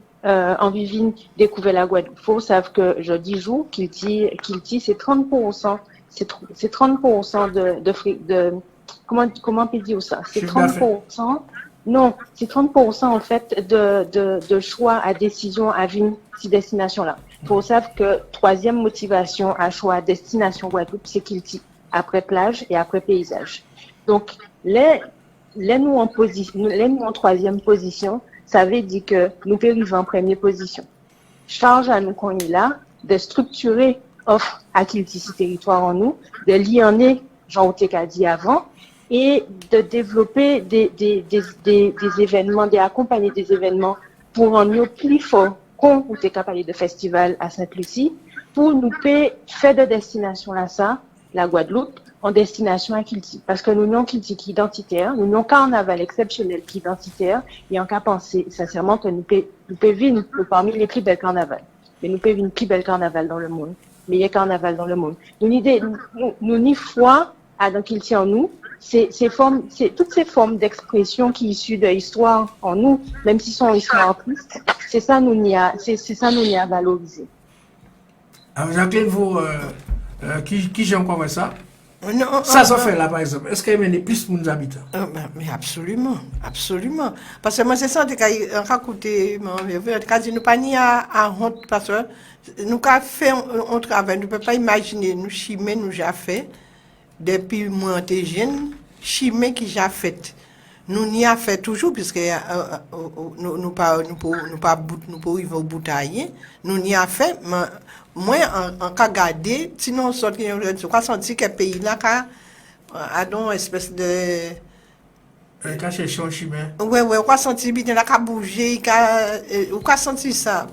découvrir la Guadeloupe. Il faut savoir que je dis jour qu'il dit c'est 30%, c'est 30% de comment on peut dire ça? C'est 30%. Non, c'est 30% en fait de choix à décision à venir ces destinations-là. Il faut savoir que troisième motivation à choix à destination Guadeloupe, c'est qu'il dit après plage et après paysage. Donc, les nous en troisième position, ça veut dire que nous arrivons en première position. Charge à nous qu'on est là de structurer offre à ce territoire en nous, de l'y en est, Jean-Otéka dit avant, et de développer des événements, d'accompagner des événements pour en nous plus fort qu'on est capable de festival à Sainte-Lucie, pour nous faire de destination là ça, la Guadeloupe, en destination à Kilti. Parce que nous n'avons Kilti qui est identitaire, nous n'avons carnaval exceptionnel qui est identitaire, et en cas penser sincèrement que nous pouvons vivre parmi les plus belles carnavals. Mais nous pouvons vivre une plus belle carnaval dans le monde, meilleur carnaval dans le monde. Nous n'y foi à dans Kilti en nous, c'est toutes ces formes d'expression qui issues de l'histoire en nous, même si sont histoire triste, c'est ça nous n'y a valorisé. Alors Jacqueline, vous, qui j'ai encore ça? Non, ça fait là, par exemple. Est-ce qu'il y a plus pour nous habitants? Mais absolument. Parce que moi, c'est ça, on a écouté, nous pas ni à honte, parce que nous avons fait un travail, nous ne pouvons pas imaginer, nous chimer, nous avons fait, depuis moi, j'étais jeune, chimer qui j'ai fait. Nous n'y a fait toujours, puisque nous pas arriver au bout taillé, nous n'y a fait, mais moi, en cas gardé, sinon, on sort, je crois sentir que le pays là, a donc une espèce de. Quand c'est chaud, chimère. Oui, on va sentir bien, là, bouger, on va sentir ça.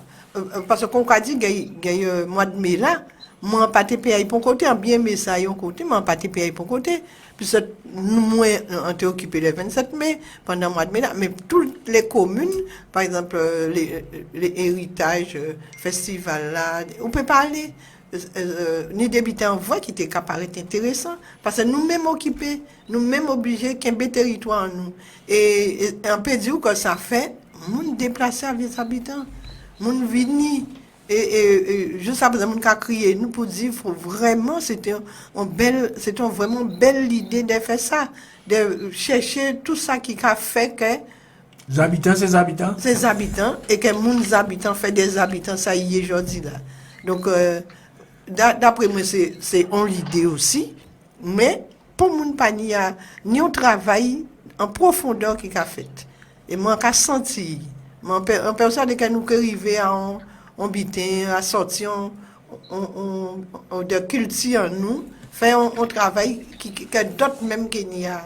Parce qu'on a dit qu'il y a mois de mai là, moi, pas te payer pour côté, bien, mais ça, y a un côté, moi, pas te payer pour côté. Puis, nous, on était occupé le 27 mai, pendant le mois de mai là, mais toutes les communes, par exemple, les héritages, festivals là, on peut pas aller. Ni d'habiter en voie qui était capable intéressant, parce que nous-mêmes occupés, nous-mêmes obligés qu'il y ait un territoire en nous. Et on peut dire que ça fait, nous déplacer avec les habitants, nous venir. Et juste après, on a crié, nous pour dire, vraiment, c'était vraiment belle idée de faire ça, de chercher tout ça qui a fait que. Les habitants, ces habitants, et que les habitants fait des habitants, ça y est aujourd'hui là. Donc, d'après moi, c'est l'idée aussi, mais pour mon panier, ni un travail en profondeur qui a fait. Et moi, j'ai senti, en personne que nous arrivons en bitin, à sortir de culture en nous, faire un travail que d'autres même qui n'y a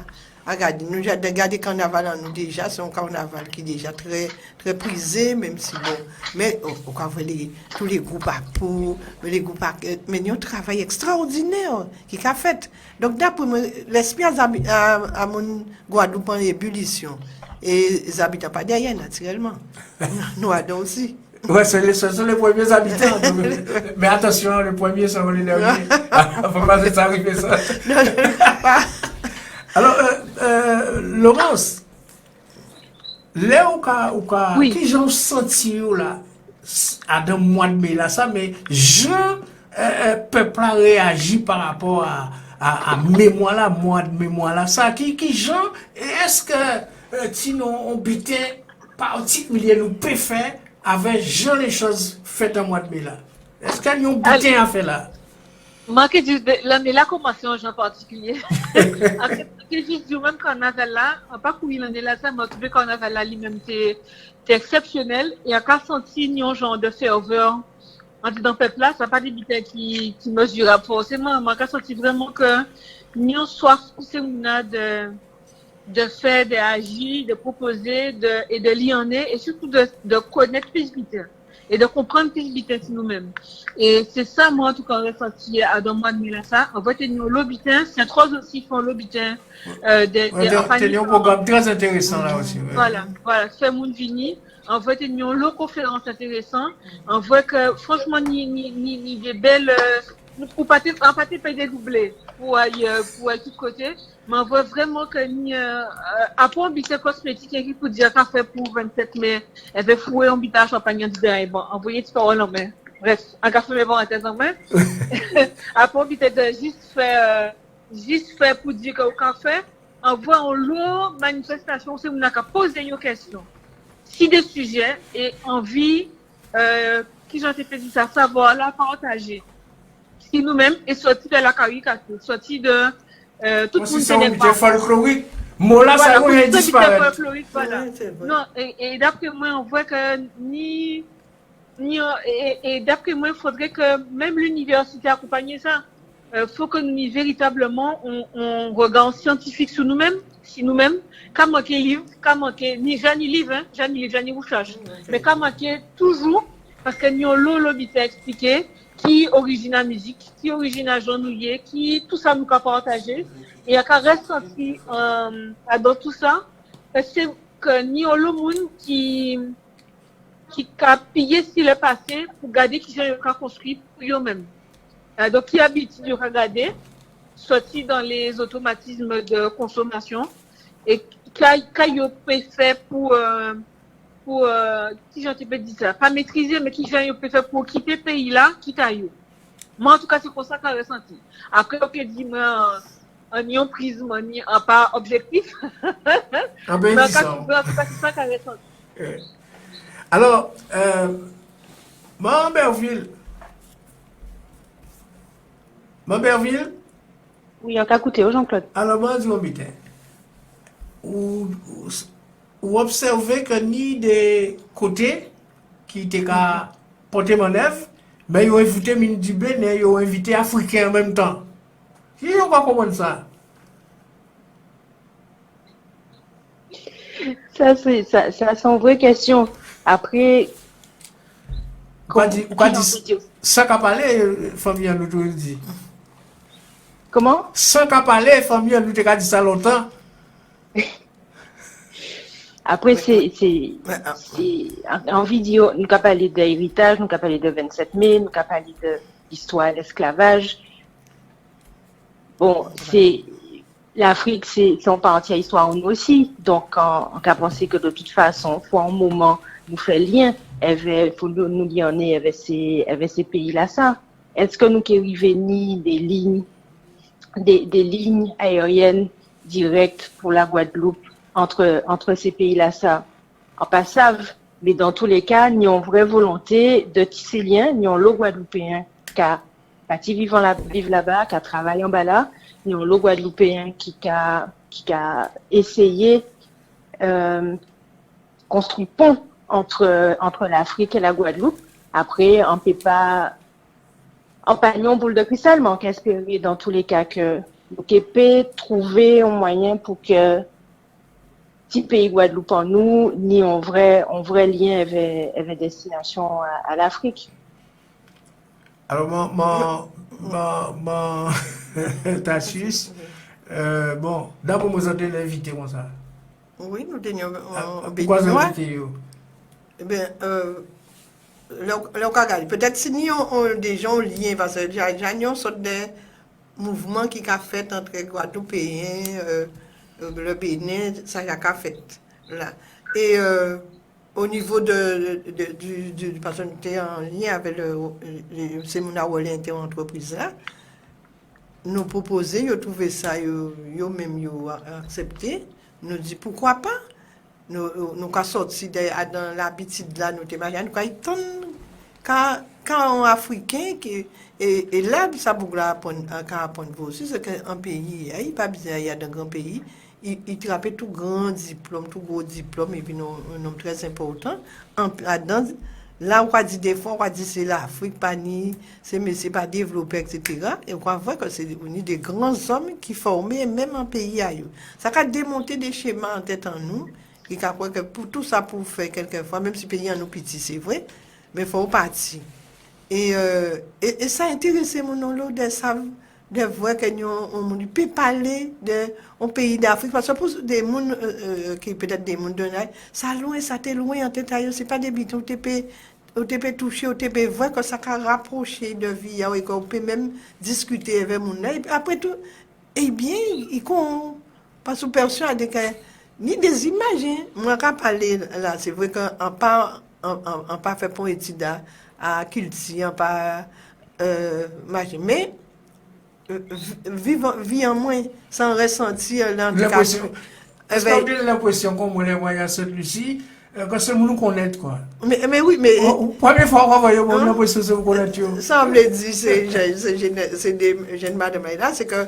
regardé. Nous avons regardé le carnaval en nous déjà, c'est un carnaval qui est déjà très, très prisé, même si bon. Mais on va voir tous les groupes à peau, les groupes à. Mais il y a un travail extraordinaire qui a fait. Donc, d'après moi, l'esprit à mon Guadeloupe en ébullition. Et les habitants pas derrière, naturellement. Nous adorons aussi. Ouais, ce sont les premiers habitants. Mais attention, les premiers sont les derniers. Il ne faut pas laisser arriver ça. Alors, Laurence, là où qui j'en senti là, à dans mois de mai là, ça, mais peuple a réagi par rapport à mémoire là, mois de mémoire là, ça, qui j'en, est-ce que, sinon, on bitait par petit millier nous peut faire avec genre les choses faites en mois de mai là? Est-ce qu'il y a un bitin à faire là? Moi, l'année là commencé en genre particulier. Après, juste du même carnaval là, pas courir l'année là, ça, mais le carnaval là, lui-même, c'est exceptionnel. Et à qu'à sentir un genre de ferveur en dans le peuple là, ça n'a pas des bitins qui mesurent forcément. Moi, qu'à sentir vraiment que nous soif poussé de faire, d'agir, de proposer, et de lier et surtout de connaître plus vite. et de comprendre qui habitait nous-mêmes. Et c'est ça, moi, en tout cas, ressenti à dans mois de mai là, ça. En fait, nous, l'Obitin, c'est trois aussi font l'Obitin, C'est un programme très intéressant là aussi. Voilà, c'est mon vini. En fait, nous avons une conférence intéressante. On voit que, franchement, ni des belles, pour pas payer des doublés, pour aller tout côté. Mais on voit vraiment que après, on bite cosmétique, qui pour dire qu'à fait pour 27 mai, elle veut fouer un bite à champagne, bon, envoyer des paroles en main. Bref, un café, mais bon, en tête en main. Après, on bite de juste faire pour dire qu'au café, on voit en lot manifestation, c'est où on a qu'à poser une question. Si des sujets et envie, qui j'en ai fait ça, savoir, la partager. Si nous-mêmes, et sorti de la caricature, sorti de, tout le monde n'est pas folklorique. Mola, ça va disparaître. Voilà. Non, et d'après moi, on voit que et d'après moi, il faudrait que même l'université accompagne ça. Faut que nous, véritablement, on regarde scientifique sur nous-mêmes, si nous-mêmes, qu'à manquer livre, qu'à manquer, ni livre, hein, ni recherche. Mais qu'à manquer toujours, parce que nous, l'objet expliqué, qui origine la musique, qui origine la journée, qui tout ça nous a partagé. Et à ressenti dans tout ça, c'est que nous le monde qui a pillé ce qui est passé pour garder qui j'ai construit pour eux-mêmes. Donc qui habite de regarder, sorti dans les automatismes de consommation et qui peut faire pour qui j'en ai dit ça, pas maîtriser, mais qui j'en peut faire pour quitter le pays là, qui taille. Moi, en tout cas, c'est comme ça que j'ai ressenti. Après, on peut dire, en prisme, en pas objectif. En tout cas, c'est ça que j'ai ressenti. Alors, Mamberville? Oui, on t'a écouté, Jean-Claude. Alors, moi, je dis, ou observer que ni des côtés qui étaient qu'à porter mon œuvre, mais ils ont invité Mine du Bénin, ils ont invité Africains en même temps. Ils n'ont pas compris ça. Ça, c'est une vraie question. Après, quoi dit ça qu'a parlé, famille, nous te dit. Comment? Sans qu'a parlé, famille, nous te dit ça longtemps. Après, c'est en vidéo, nous avons parlé d'héritage, nous avons parlé de 27 mai, nous avons parlé de l'histoire de l'esclavage. Bon, l'Afrique, c'est en partie histoire nous aussi. Donc, on a pensé que de toute façon, pour un moment, nous fait lien, il faut nous lier avec ces pays-là, ça. Est-ce que nous arrivons ni des lignes aériennes directes pour la Guadeloupe entre ces pays-là, ça, en passage, mais dans tous les cas, nous avons une vraie volonté de tisser lien, nous avons le Guadeloupéen qui a vivre là-bas, qui a travaillé en bas là, nous avons le Guadeloupéen qui a essayé construire pont entre l'Afrique et la Guadeloupe. Après, on peut pas en boule de cristal, mais on peut espérer dans tous les cas que nous peut trouver un moyen pour que petit pays Guadeloupe en nous, ni en vrai lien avec destination à l'Afrique. Alors, Tassus, bon, d'abord, vous avez invité comme ça. Oui, nous tenions pourquoi vous avez invité? Eh bien, peut-être si nous avons des gens liés, parce que j'ai une sorte de mouvement qui a fait entre Guadeloupéens, le Bénin, ça a fait. Là. Et au niveau du personnalité en lien avec le séminaire Inter-entreprise, nous proposer, ils trouvé ça, ils même accepté. Nous dit pourquoi pas. Nous avons sorti dans l'habitude là, nous imaginons quand un Africain et là, ça pour apprendre aussi, c'est qu'un pays, il pas bizarre, il y a de grands pays. Il trappe tout grand diplôme, tout gros diplôme, et puis un nom très important. Là, on va dire des fois, on va dire c'est l'Afrique, c'est pas développé, etc. Et on va voir que c'est des grands hommes qui formaient même en pays ailleurs. Ça a démonté des schémas en tête en nous, qui croient que pour tout ça, pour faire quelquefois, même si le pays en nous petit, c'est vrai, mais il faut partir. Et ça intéresse mon lot de ça, de voir que nous peut parler d'un pays d'Afrique, parce que pour des gens qui peut-être des gens de là, ça loin, ça t'est loin en tête, c'est pas des bitons, on peut toucher, on peut voir que ça peut rapprocher de vie, et qu'on peut même discuter avec mon là. Après tout, eh bien, parce que personne a ni des images, hein. Moi, quand parler là, c'est vrai qu'on pas fait pour étude à culture, on pas mais vivre en moins sans ressentir l'implication. Est-ce qu'on a l'impression qu'on a les moyens de Lucie, quand c'est nous connaître quoi? Mais oui, mais première fois qu'on voit mon impression c'est vous connaître. Ça me dit c'est des jeunes madame là, c'est que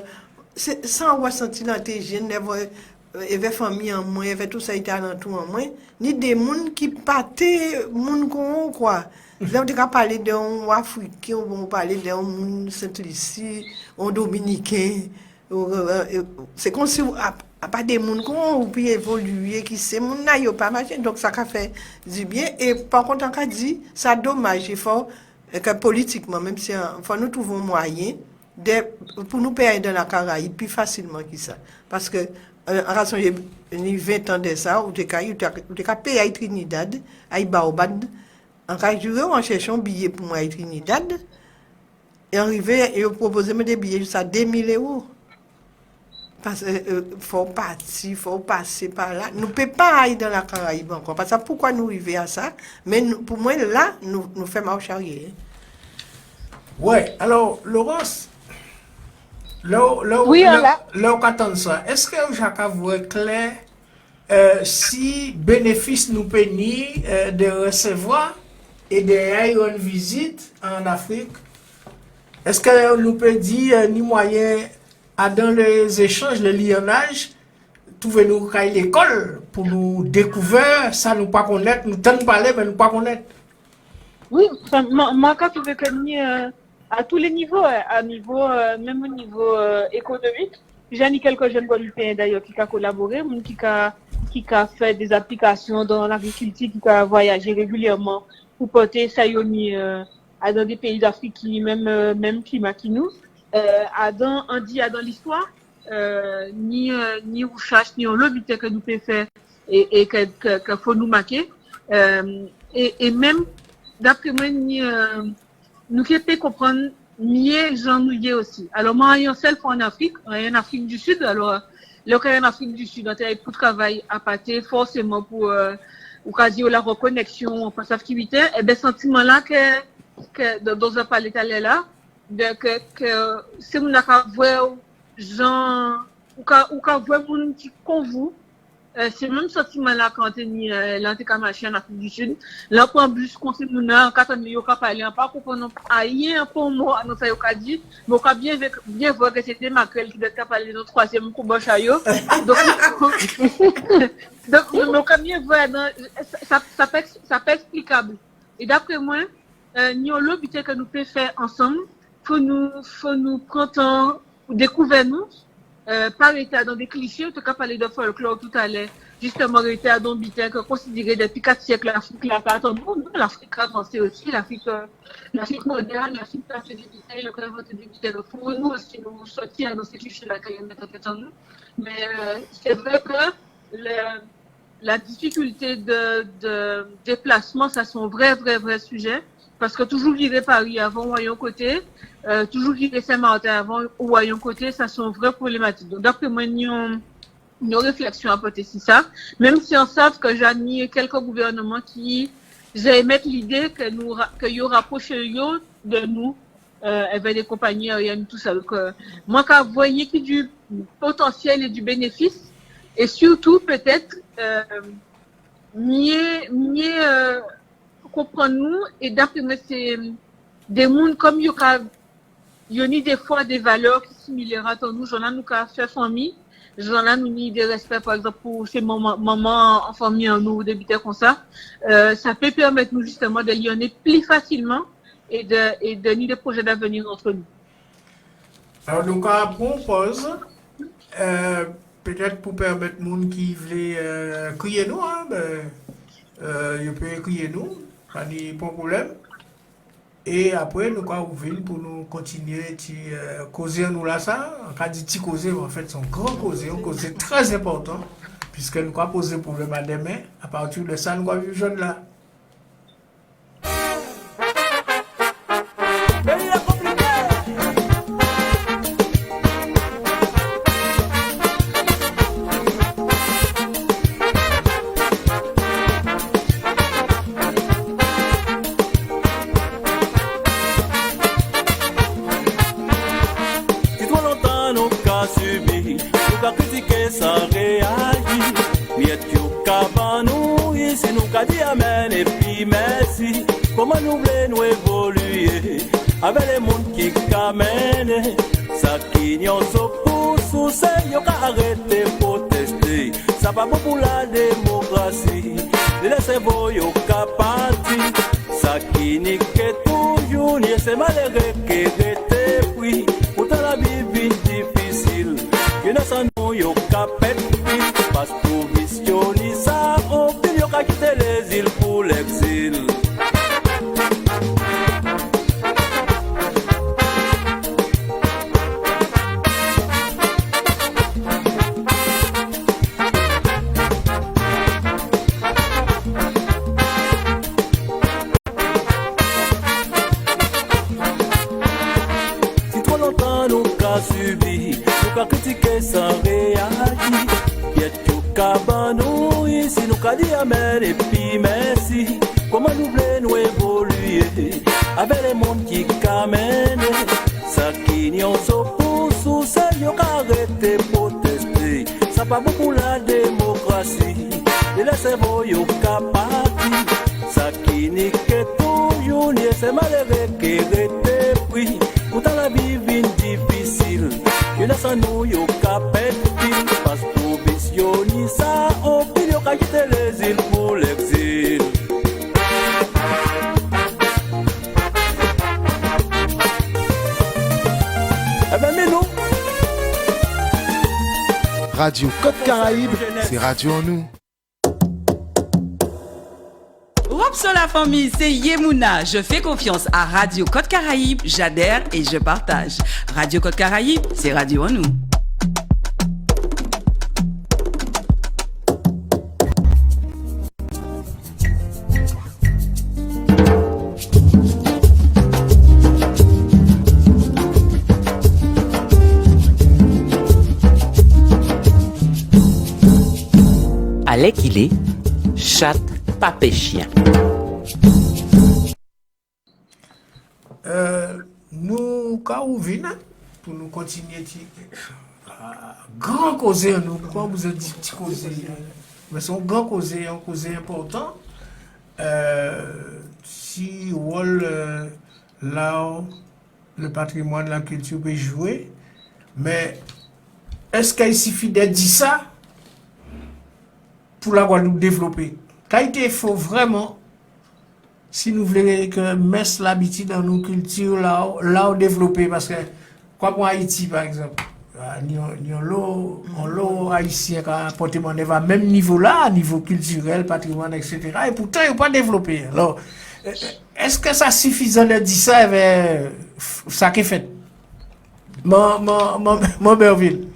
sans ressentir dans tes jeunes, il y avait famille en moins, il y avait tout ça été alentour en moins, ni des gens qui partaient, gens qu'on quoi. Là, on a parlé d'un Africain, on parler d'un Saint-Lucie, un Dominicain. C'est comme si, à part des gens qu'on peut évoluer, qui sait, mon n'a pas marché, donc ça a fait du bien. Et par contre, on a dit, ça dommage, il faut que politiquement, même si nous trouvons moyen pour nous payer dans la Caraïbe plus facilement que ça. Parce que, en raison de 20 ans de ça, on a payé à Trinidad, à Baobab. En cas de cherchant un billet pour moi à Trinidad, et arrivé, et proposé des billets jusqu'à 2000 €. Parce qu'il faut partir, il faut passer par là. Nous ne pouvons pas aller dans la Caraïbe encore. Parce que pourquoi nous arrivons à ça? Mais pour moi, là, nous faisons marche arrière. Oui, alors, Laurence, là où attend ça, est-ce que Jacques voit clair si bénéfice nous pénit de recevoir et de une visite en Afrique? Est-ce que nous peut dire ni moyen dans les échanges, le lionnage, trouver nous à l'école pour nous découvrir ça nous pas connaître, nous t'en parler mais nous pas connaître? Oui, moi quand tu veux que à tous les niveaux, même au niveau économique, j'ai ni quelques jeunes Guadeloupéens d'ailleurs qui ont collaboré, qui a fait des applications dans l'agriculture, qui a voyagé régulièrement pour porter ça dans des pays d'Afrique qui même climat qui nous dans l'histoire ni recherche ni on l'objet que nous peut faire et que faut nous marquer et même d'après moi nous qui peut comprendre mieux gens nous aussi. Alors moi en seul en Afrique du Sud, alors le cas en Afrique du Sud, on a pour travail à partir forcément pour occasion la reconnexion en activité et ben sentiment là que dans un palais là que c'est mon accord voir gens ou quand voir monde qui convou c'est même sentiment là quand ni l'anticamaché en Afrique du Sud là pour bus conseil mon quand on yo ka parler pas comprendre rien pour moi non ça yo ka dit mais on bien voir que c'était Macron qui devait parler dans troisième combat chayo donc on peut bien voir ça peut explicable et d'après moi nous l'objet que nous peut faire ensemble faut nous prendre découvrir nous par état dans des clichés, en tout cas parler de folklore tout à l'heure, justement état dans bité que considéré depuis 4 siècles l'Afrique là pas tant bon, l'Afrique avancée aussi, l'Afrique moderne, l'Afrique a fait des bité, le création des bité pour nous aussi nous sortir dans ces clichés là qu'il y a maintenant nous. Mais c'est vrai que la difficulté de déplacement ça sont vrai sujet parce que toujours virer Paris avant voyons côté toujours virer Saint-Martin avant voyons côté ça sont vraies problématiques. Donc d'après moi nos réflexions à porter c'est ça, même si on sait que j'ai quelques gouvernements qui émettent l'idée que y aura rapprocher de nous avec des compagnies aériennes tout ça. Donc moi quand vous voyez qu'il y a du potentiel et du bénéfice et surtout peut-être mieux comprendre nous et d'après moi c'est des mondes comme il y a des fois des valeurs qui sont similaires à nous, j'en ai nous qu'à faire famille, j'en ai nous ni des respect par exemple pour ces maman en famille en nous d'habiter comme ça peut permettre nous justement de lier plus facilement et de ni des projets d'avenir entre nous. Alors donc on propose peut-être pour permettre monde qui veut crier nous il peut crier nous pas de problème. Et après, nous allons ouvrir pour nous continuer à causer nous là ça. En cas de petit causer, en fait, c'est un grand causer, un causer très important, puisque nous allons poser problème à demain. À partir de ça, nous allons vivre jeune là. Amen et puis merci. Comment nous voulons évoluer avec les mondes qui camènent. Ça qui n'y a pour sous c'est y'a qu'à arrêter protester. Ça va pas pour la démocratie. Laissez vous y'a qu'à partir. Ça qui n'y que toujours n'y c'est malheureux qui rete puis. Pourtant la vie difficile. Y'en a sans nous y'a qu'à péter. Parce que visionner ça on peut y'a qu'à quitter les îles pour l'exil. Subi, nous qu'à critiquer sans réagir. Y'a tout qu'à nous ici, nous qu'à dire amen et puis merci. Comment nous voulons évoluer avec les mondes qui camènent. Ça qui n'y a pour sous c'est y'a qu'à arrêter protester. Ça pas beaucoup la démocratie. Et laissez vous y'a qu'à partir. Ça qui n'y que toujours n'y c'est malheureux qui rete pris. Pourtant la vie vient difficile. Je laisse à nous y'a qu'à péter. Parce que visionner ça, on peut y'a qu'à quitter les îles pour l'exil. Eh ben mais nous Radio Côte Caraïbe, c'est Radio en nous. Sur la famille, c'est Yemouna. Je fais confiance à Radio Côte Caraïbe, j'adhère et je partage. Radio Côte Caraïbe, c'est Radio en nous. Allez qu'il est, chatte, pape chien. Nous, quand on vient, pour nous continuer à grand causer, nous, pourquoi vous avez dit petit causer, mais c'est un grand causer, un causer important. Si rôle là, le patrimoine, la culture peut jouer, mais est-ce qu'il suffit de dire ça pour la Guadeloupe développer? Il faut vraiment, si nous voulons que mettre l'habitude dans nos cultures là développer, parce que quoi pour Haïti par exemple, l'eau haïtien qui a porté mon à même niveau là, niveau culturel, patrimoine, etc. Et pourtant il n'est pas développé. Alors, est-ce que ça suffisant de dire ça avec ça qui est fait? Mon Berville.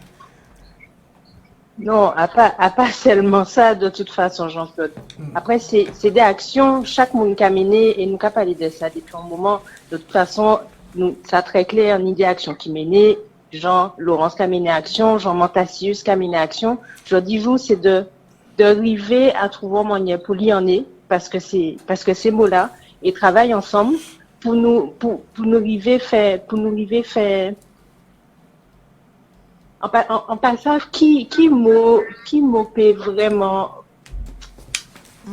Non, à pas seulement ça, de toute façon, Jean-Claude. Après, c'est des actions, chaque monde qui a mené, et nous avons parlé de ça depuis un moment. De toute façon, ça très clair, ni des actions qui mené, Jean Laurence qui a mené action, Jean Montassius qui a mené action. Je dis vous, c'est de arriver à trouver un moyen pour l'y en est, parce que ces mots-là, et travaillent ensemble pour nous arriver faire, en passant, qui peut vraiment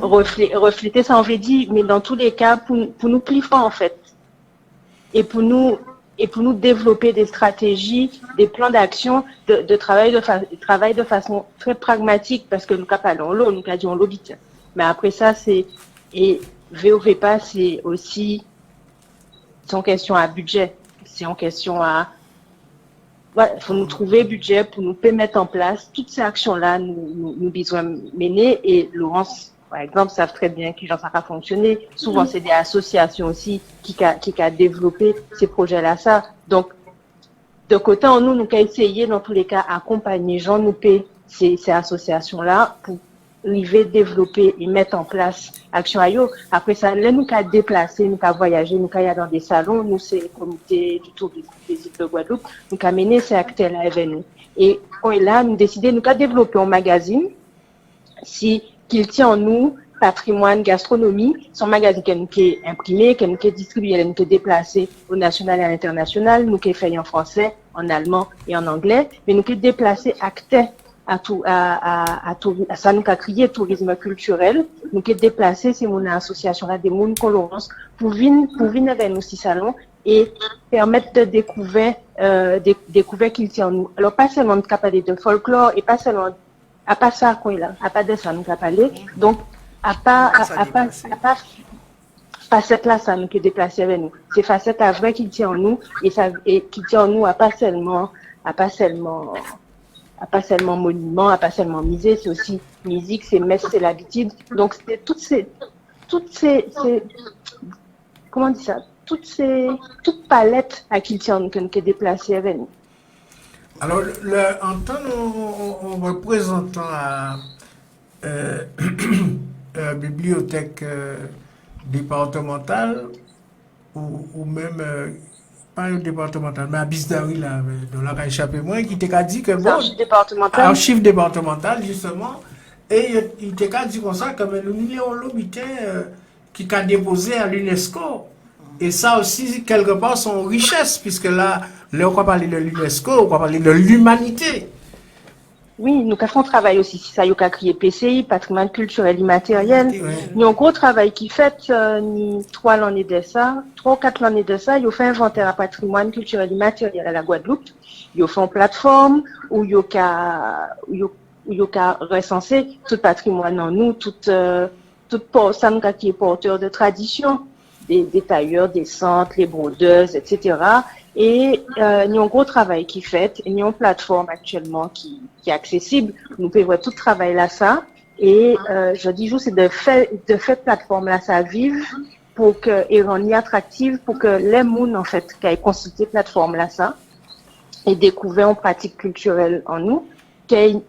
refléter ça, on veut dire, mais dans tous les cas, pour nous plier en fait. Et pour nous développer des stratégies, des plans d'action, de travail de façon très pragmatique, parce que nous parlons l'eau, nous disons l'eau vite. Mais après ça, et VOVPA, c'est aussi, c'est en question à budget, c'est en question à, voilà, faut nous trouver budget pour nous permettre en place toutes ces actions-là, nous besoin mener, et Laurence, par exemple, savent très bien qui ça a fonctionné. Souvent, c'est des associations aussi qui a développé ces projets-là, ça. Donc, de côté, nous avons essayé, dans tous les cas, accompagner Jean Noupé, ces associations-là, pour arriver, développer et mettre en place Action Ayo. Après ça, là, nous avons déplacé, nous avons voyagé, nous avons dans des salons, nous, c'est le comité du tourisme des îles de Guadeloupe, nous avons mené ces acteurs-là avec nous. Et là, nous avons décidé, nous avons développé un magazine, qu'il tient en nous, patrimoine, gastronomie, son magazine qui est imprimé, qui est distribué, qui est déplacé au national et à l'international, nous qui est fait en français, en allemand et en anglais, mais nous qui est déplacé acteur à ça nous a crié tourisme culturel, nous qui est déplacé, c'est mon association là, des Moun Colorance, pour venir avec nous si salon et permettre de découvrir qu'il tient en nous. Alors, pas seulement nous parler de folklore et pas seulement, à pas ça, quoi, là, à pas de ça, nous parler. Donc, à pas facette là, ça nous qui est déplacé avec nous. C'est facette à vrai qui tient en nous et qui tient en nous à pas seulement monument, à pas seulement musée, c'est aussi musique, c'est messe, c'est l'habitude. Donc, c'est toutes ces, comment on dit ça? Toute palette à qui tient qui est déplacée avec nous. Alors, en tant que représentant à bibliothèque départementale ou même pas départementale, mais à Bisdaoui, là, dans la a échappé moi, qui t'a dit que bon, archive départementale, justement, et il t'a dit comme ça, que nous avons l'obité qui a déposé à l'UNESCO. Et ça aussi, quelque part, son richesse, puisque là, on va parler de l'UNESCO, on va parler de l'humanité. Oui, nous avons travail aussi, si ça y a créé PCI, patrimoine culturel immatériel. Nous avons un gros travail qui fait 3 ou 4 l'année de ça, il fait inventaire à patrimoine culturel immatériel à la Guadeloupe. Il fait une plateforme où il y a recensé tout patrimoine en nous, tout personne qui est porteur de tradition, des tailleurs, des centres, les brodeuses, etc. Et il y a un gros travail qui fait, il y a une plateforme actuellement qui est accessible. Nous pouvons voir tout le travail là ça. Et je dis juste c'est de faire plateforme là ça vive pour que et rendre attractive pour que les gens en fait qui aient consulté plateforme là ça et découvert une pratique culturelle en nous qui est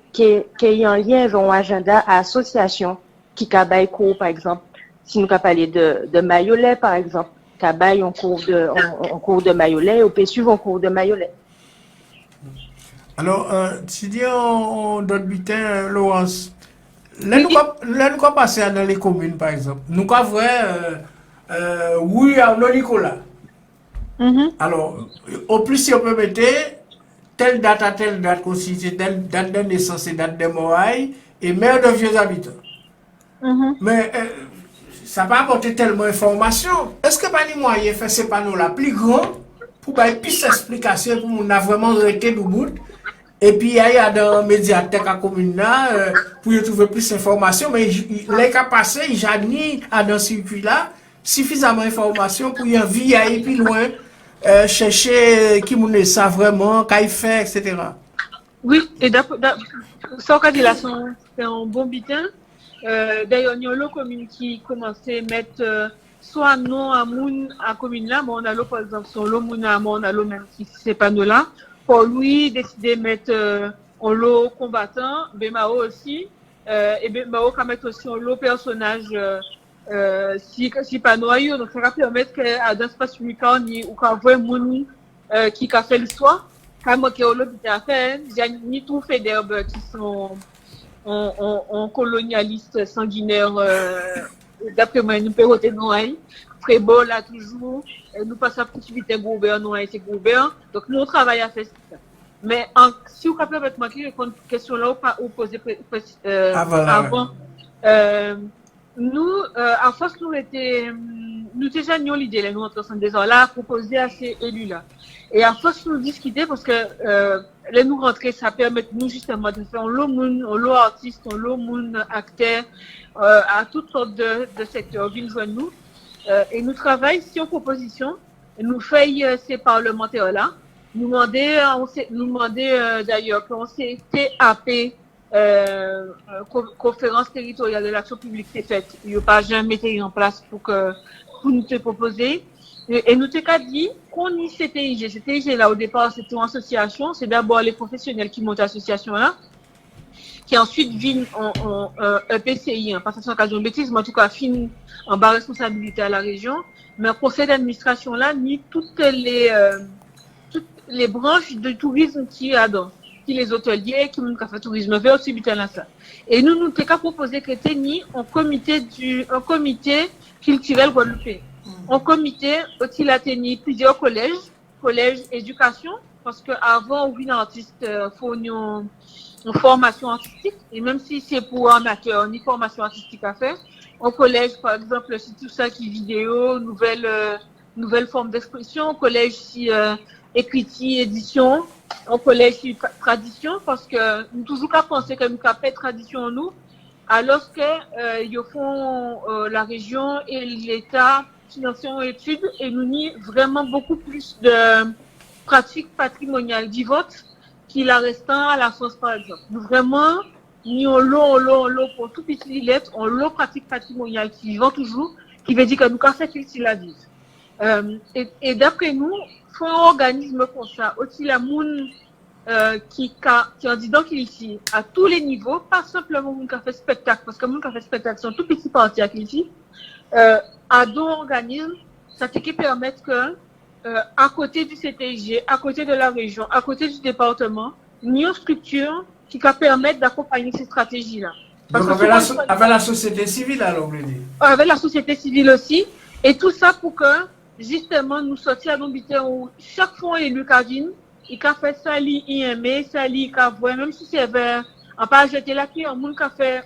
en lien avec un agenda à association qui cabaye cours par exemple. Si nous parlons de Mayolet par exemple. Cabaye en cours de Mayolet, on peut suivre en cours de Mayolet. Alors, tu dis on donne butin, Laurence. Là, nous allons passer dans les communes, par exemple. Nous avons vrai, oui, à Nicolas. Alors, au plus, si on peut mettre telle date à telle date, constituée telle date de naissance et date de mort, et maire de vieux habitants. Mais ça va apporter tellement d'informations. Est-ce que pas les moyens faire ces panneaux-là plus grands pour avoir plus d'explications pour qu'on a vraiment arrêté le bout et puis il y a dans la médiathèque à commune là pour y trouver plus d'informations, mais les cas passés, il a ni dans ce circuit-là suffisamment d'informations pour y aller plus loin, chercher qui nous ça vraiment, qu'il fait, etc. Oui, et ça on dit là, c'est un bon bitin. D'ailleurs, il y a une commune qui commençait à mettre soit non à moun à commune là, mais on a l'eau par exemple sur l'eau moun à on a l'eau même si c'est pas nous là. Pour lui décider de mettre en l'eau combattant, Bemao aussi, et Bemao va mettre aussi en l'eau personnage si pas noyau. Donc ça va permettre qu'à dans l'espace public ou quand voit moun qui a fait l'histoire, quand moi qui ai l'eau qui a fait, j'ai ni tout fait d'herbes qui sont en colonialiste sanguinaire, d'après moi, nous pouvons être noyés. Très beau là toujours, nous passons à activité gouverne, noyés, c'est gouverne. Donc nous on travaille à faire ça. Mais si vous pouvez avec moi qui répond à cette question là ou poser avant, nous en face nous déjà nous l'idée là nous en 72 ans là proposer à ces élus là. Et en face nous discuter parce que les nous rentrer ça permet nous justement de faire un lot artiste, un lot acteur à toutes sortes de secteurs viennent joindre nous et nous travaillons sur proposition et nous faisons ces parlementaires là nous demander d'ailleurs qu'on s'est TAP conférence territoriale de l'action publique s'est faite. Il n'y a pas jamais été en place pour nous te proposer. Et nous t'ai dit qu'on y CTIG. CTIG là au départ c'était une association. C'est d'abord les professionnels qui montent l'association là, qui ensuite viennent en EPCI, pas sans occasion de bêtises, mais en tout cas fin en bas responsabilité à la région. Mais le conseil d'administration là ni toutes les branches de tourisme qui y a dans, qui les hôteliers, qui ont fait tourisme, veut aussi buter là ça. Et nous t'ai proposé que t'es ni un comité culturel guadeloupéen. En comité, il a tenu plusieurs collèges éducation, parce que avant, oui, un artiste, faut une formation artistique, et même si c'est pour un amateur, ni formation artistique à faire. Au collège, par exemple, c'est tout ça qui est vidéo, nouvelle forme d'expression. Au collège, si écriture, édition. Au collège, si tradition, parce que nous toujours qu'à penser que nous avons fait tradition en nous, alors que ils font la région et l'État financement et études et nous n'y vraiment beaucoup plus de pratiques patrimoniales vivantes qu'il a restant à la France par exemple. Nous vraiment, nous on l'eau pour tout petit lettre, on l'eau pratique patrimoniale qui vivant toujours, qui veut dire que nous avons fait qu'il la vie. Et d'après nous, faut un organisme comme ça, aussi la moun qui en dit donc ici à tous les niveaux, pas simplement moun qui fait spectacle, parce que moun qui fait spectacle sont tout petits partis à ici. À deux organismes, ça qui permettre que, à côté du CTIG, à côté de la région, à côté du département, il y a une structure qui va permettre d'accompagner ces stratégies-là. Donc avec la société civile, alors, vous dit. Avec la société civile aussi. Et tout ça pour que, justement, nous sortions à l'ambité où chaque fois élu Kavin, il a fait ça, il aimé, ça, il a vu, même si c'est vers, en pas jeter la clé, on a fait,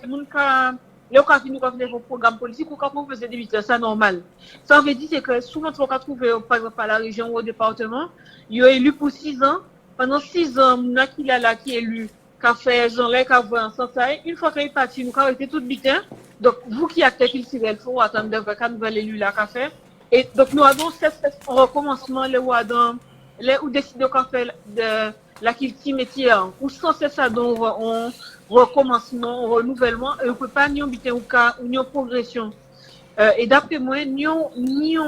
là, quand nous avons des programmes politiques, ou quand on faisait des visiteurs, c'est normal. Ça veut dire c'est que souvent, on va trouver, par exemple, à la région ou au département, il est élu pour 6 ans. Pendant 6 ans, il y a là qui est élu, qui a fait Jean-Lec, qui a vu un sens. Une fois qu'il est parti, nous avons été tout bitin. Donc, vous qui êtes culturel, il faut attendre de voir quand nous allons élu là, qu'a fait. Et donc, nous avons ce recommencement, les où décider qu'on fait de la culture métier, ou sans cesse ça, donc, on recommencement, renouvellement, et on ne peut pas ni habiter au cas, ni en progression. Et d'après moi, ni en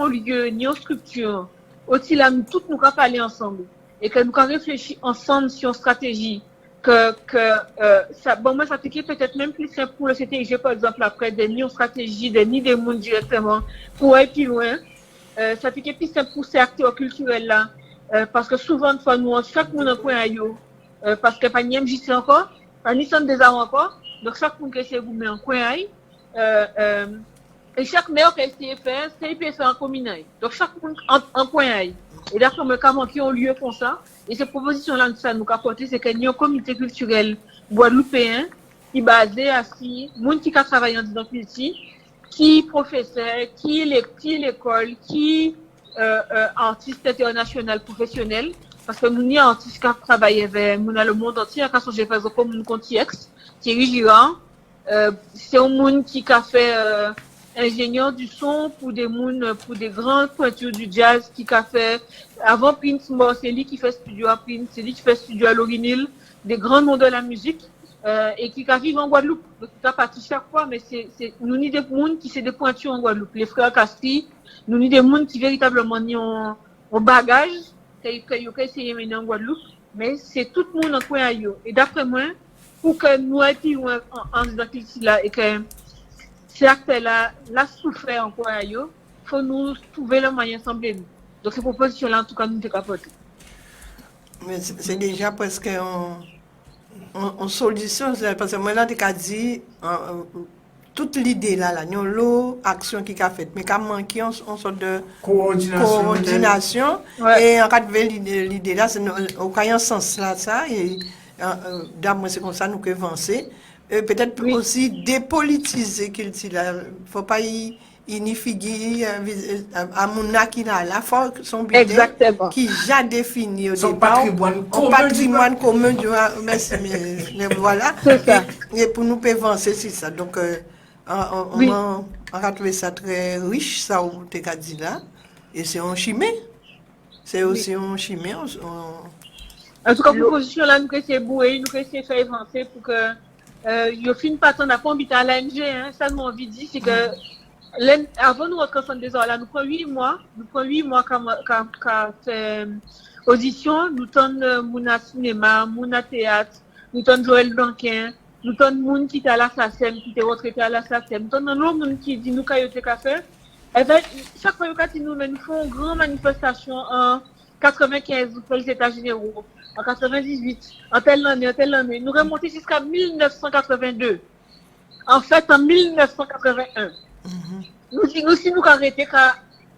lieu, ni en structure, aussi là, nous tous nous avons parlé ensemble, et que nous avons réfléchi ensemble sur une stratégie, ça, bon, moi, ça peut-être même plus simple pour le CTIG, par exemple, après, ni en stratégie, ni des mondes directement, pour aller plus loin, ça fait plus simple pour ces acteurs culturels là, parce que souvent, fois, nous, chaque monde en coin à yo, parce que pas ni MJC encore, pas ni centre des arts encore, donc chaque monde qui essaie de vous mettre en coin aille, et chaque maire qui essaie de faire, c'est peut faire en commune. Donc chaque monde en coin aille. Et d'après moi, comment qui ont lieu pour ça, et ces propositions-là, ça nous apporter, c'est qu'il y a un comité culturel guadeloupéen qui est basé à si, monde qui a travaillé en identité, qui professeur, qui l'école, qui artiste international professionnel, parce que nous, avons artistes qui travaillent avec nous dans le monde entier, quand on fait comme nous Contiex, Thierry Girard, c'est un monde qui a fait ingénieur du son pour des grandes pointures du jazz, qui a fait, avant Prince, c'est lui qui fait studio à Prince, c'est lui qui fait studio à Lorinil, des grands noms de la musique, et qui vivent en Guadeloupe. Donc, il a parti chaque fois, mais nous avons des gens qui sont des pointures en Guadeloupe. Les frères Castri, nous avons des gens qui véritablement ont bagage, qui ont essayé de mener en Guadeloupe, mais c'est tout le monde en coin à eux. Et d'après moi, pour que nous ayons en disant là et que ces acteurs-là souffrent en coin à eux, il faut nous trouver le moyen de sembler nous. Donc, ces propositions-là, en tout cas, nous devons capoter. Mais c'est déjà presque en solution, parce que moi, là, tu as dit, toute l'idée là, il y a une action qui a fait, mais qui a manqué une sorte de coordination. Ouais. Et en cas de l'idée là, c'est au cas un sens là, ça, et d'après c'est comme ça nous pouvons avancer. Peut-être aussi dépolitiser qu'il là, faut pas y figurer à mon qui là, la fois son budget qui déjà défini au départ, patrimoine commun, mais voilà. Et pour nous pouvons avancer c'est ça. Donc on a trouvé ça très riche, ça, où tu as dit là. Et c'est un chimé. C'est aussi un chimé. En tout cas, pour position là, nous essayons de bouer, nous essayons de faire avancer pour que yo fin pas on a pas habité à l'ANG, hein, ça nous envie de dire, c'est que avant nous rentrer ensemble des heures là, nous prenons 8 mois qu'à faire audition, nous tonnons Mouna cinéma, Mouna théâtre, nous tonnons Joël Blanquin, nous tonnons moun qui était à la SACEM, qui était retraité à la SACEM, nous tonnons l'autre moun qui dit nous qu'il y a fait. Et ben, chaque fois que nous faisons une grande manifestation en 95 pour les États généraux, en 98, en telle année, nous remontons jusqu'à 1982. En fait, en 1981. Nous disons si nous arrêtons qu'à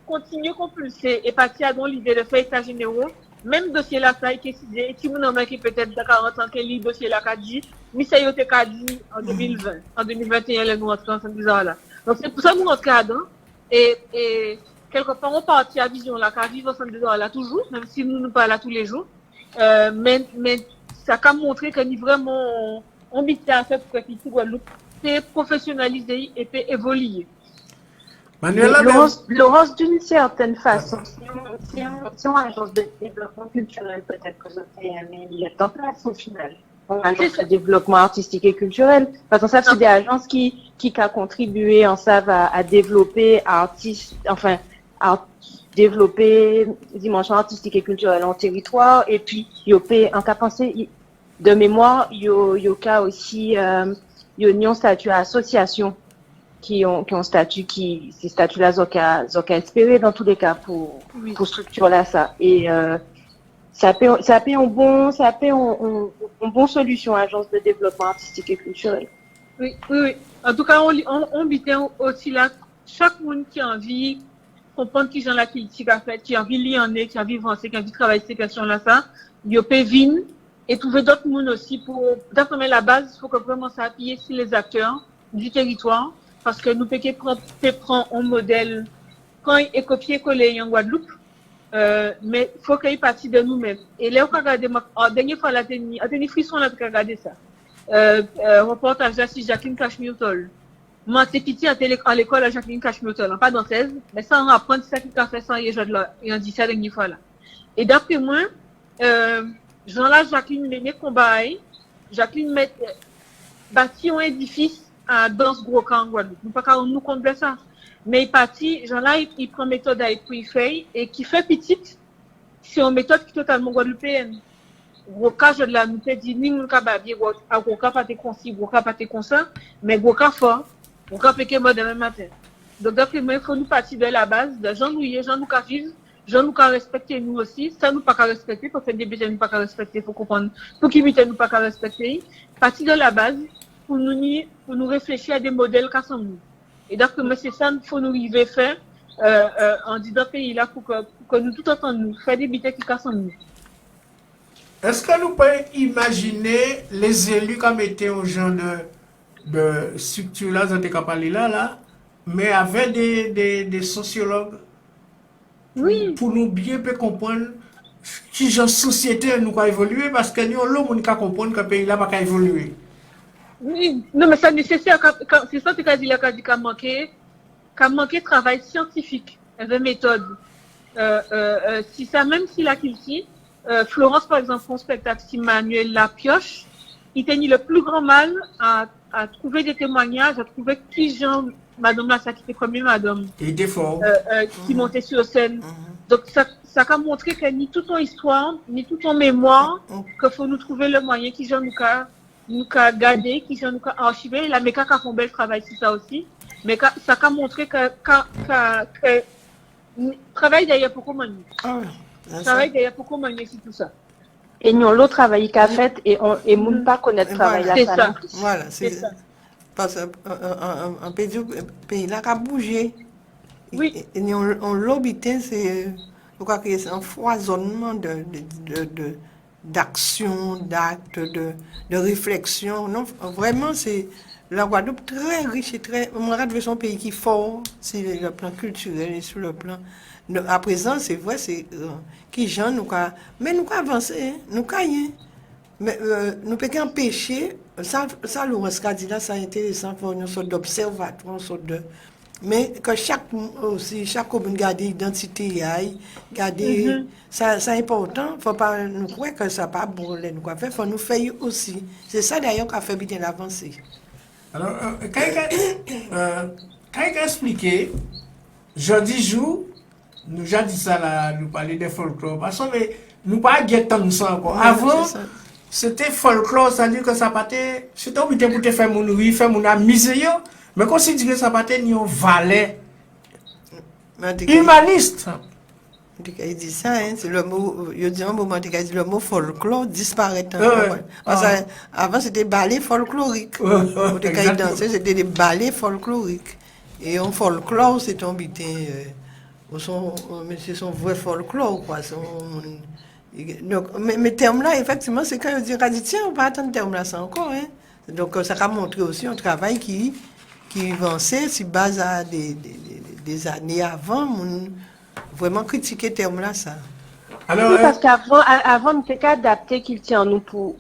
continuer compulser et partir à l'idée de faire États généraux, même dossier là, ça a été décidé, et si vous n'avez qui peut-être de 40 ans, quel dossier là qu'a dit, mais ça a été dit en 2020, en 2021, là, nous rentrons en 10 ans là. Donc c'est pour ça que nous rentrons là-dedans. Et quelque part, on partit à vision là, qu'à vivre ensemble dedans là toujours, même si nous parlons là tous les jours. Mais ça a montré que nous vraiment, on bite à faire pour que les Guadeloupe se professionnalise et peut évoluer. Laurence, d'une certaine façon, si on agence de développement culturel, peut-être que ça fait il est en place au final. On agence de développement artistique et culturel. Parce que ça, c'est des agences qui a contribué en ça à développer développer dimension artistique et culturelle en territoire. Et puis, il y a en cas pensé, de mémoire, il y a aussi, il y a un statut à association qui ont statut ces statuts-là, ont espéré dans tous les cas pour structurer là, ça. Et, ça a une bonne solution, agence de développement artistique et culturel. Oui. En tout cas, on bite aussi là, chaque monde qui a envie, comprendre qui j'en la politique a fait, qui a envie de lire, qui a envie de avancer, qui a envie de travailler ces questions-là, ça, il peut venir et trouver d'autres monde aussi pour, d'après la base, il faut que vraiment s'appuyer sur les acteurs du territoire, parce que nous prendre un modèle, quand il est copié-collé en Guadeloupe, mais il faut qu'il y ait partie de nous-mêmes. Et là, on regarde, la dernière fois, on a tenu frisson là, on a regardé ça. Reportage là, sur Jacqueline Cashmere-Toll. Moi, c'est petit à l'école à Jacqueline Cashmere-Toll, pas dans 16, mais ça, on apprend ça qui a fait ça, et on dit ça la dernière fois là. Et d'après moi, Jean-là, Jacqueline Méné combat, Jacqueline bâtit un édifice dans ce gros camp en Guadeloupe. Nous pas nous compte de ça. Mais il partit, Jean-là, il prend méthode à pour y faire, et qui fait petite, c'est une méthode qui est totalement guadeloupéenne. Gros cas, je l'ai nous fait dire, ni nous cababier, gros cas pas te concis, gros cas pas te consent, mais gros cas fort, gros cas péqué mort demain matin. Donc, d'après moi, il faut nous partir de la base, de Jean nous vivre, Jean nous respecter nous aussi, ça nous pas qu'à respecter, pour faire des bêtises nous pas qu'à respecter, faut comprendre, pour qui nous pas qu'à respecter, partir de la base, pour nous réfléchir à des modèles qui sont nous. Et donc, c'est ça qu'il faut nous arriver à faire en disant pays là pour que nous tout entendons, faire des bêtises qui sont nous. Est-ce que nous pouvons imaginer les élus comme étaient au genre de structure là, là, mais avec des sociologues pour nous bien comprendre qui genre société nous va évoluer parce que nous l'homme qui comprendre que le pays là va évoluer. Oui, non mais c'est nécessaire, c'est ça que tu as dit là, qu'à manquer travail scientifique, de méthode. Si ça, même si la culture, Florence, par exemple, son spectacle, si Manuel Lapioche, il tenait le plus grand mal à trouver des témoignages, à trouver qui gens, madame là, ça qui était comme madame. Il était fort. Qui montait sur scène. Donc, ça a montré que ni toute ton histoire, ni toute ton mémoire, qu'il faut nous trouver le moyen qui gens nous a gardé, qui gens nous a archivé. La méca a fait un bel travail sur ça aussi. Mais ça a montré que travail d'ailleurs pour comment travail d'ailleurs pour comment sur tout ça. Et nous l'autre travail qu'a fait et nous pas connaître travail là. C'est ça. Voilà, c'est ça. Parce qu'un pays là qui a bougé. Oui. Et on l'habité, c'est un foisonnement d'action, d'actes, de réflexion. Non, vraiment, c'est la Guadeloupe très riche et très. On regarde son pays qui est fort sur le plan culturel et sur le plan. À présent, c'est vrai, c'est qui gens nous mais nous avancer, nous rien. Mais nous pouvons empêcher ça Laurence a dit là, c'est intéressant pour une sorte d'observatoire, une sorte Mais que chaque commune garde l'identité, garder ça c'est important. Faut pas nous croire que ça pas bon nous quoi faire, faut nous faire aussi. C'est ça d'ailleurs qui a fait bien l'avancée. Alors, quand il a expliqué, jeudi jour, nous j'ai dit ça là, nous parler de folklore, parce que nous pas guettons ça encore. Avant, c'était folklore, c'est-à-dire que ça partait, c'était obligé pour te faire mon riz, faire mon amusé, mais considérer que ça partait ni un valet humaniste. Il dit ça, hein, c'est le mot, il dit un moment, il dit le mot folklore disparaît. Parce qu'avant, c'était ballet folklorique. Quand il dansait, c'était des ballets folkloriques. Et un folklore, c'est un bitin, mais c'est son vrai folklore, quoi. Donc, mais terme-là, effectivement, c'est quand on dit, tiens, on va attendre terme-là, ça encore, hein. Donc, ça a montré aussi un travail qui avançait, si base à des années avant, vraiment critiquer le terme là ça. Alors, oui, parce qu'avant nous t'es adapté qu'il tient nous pour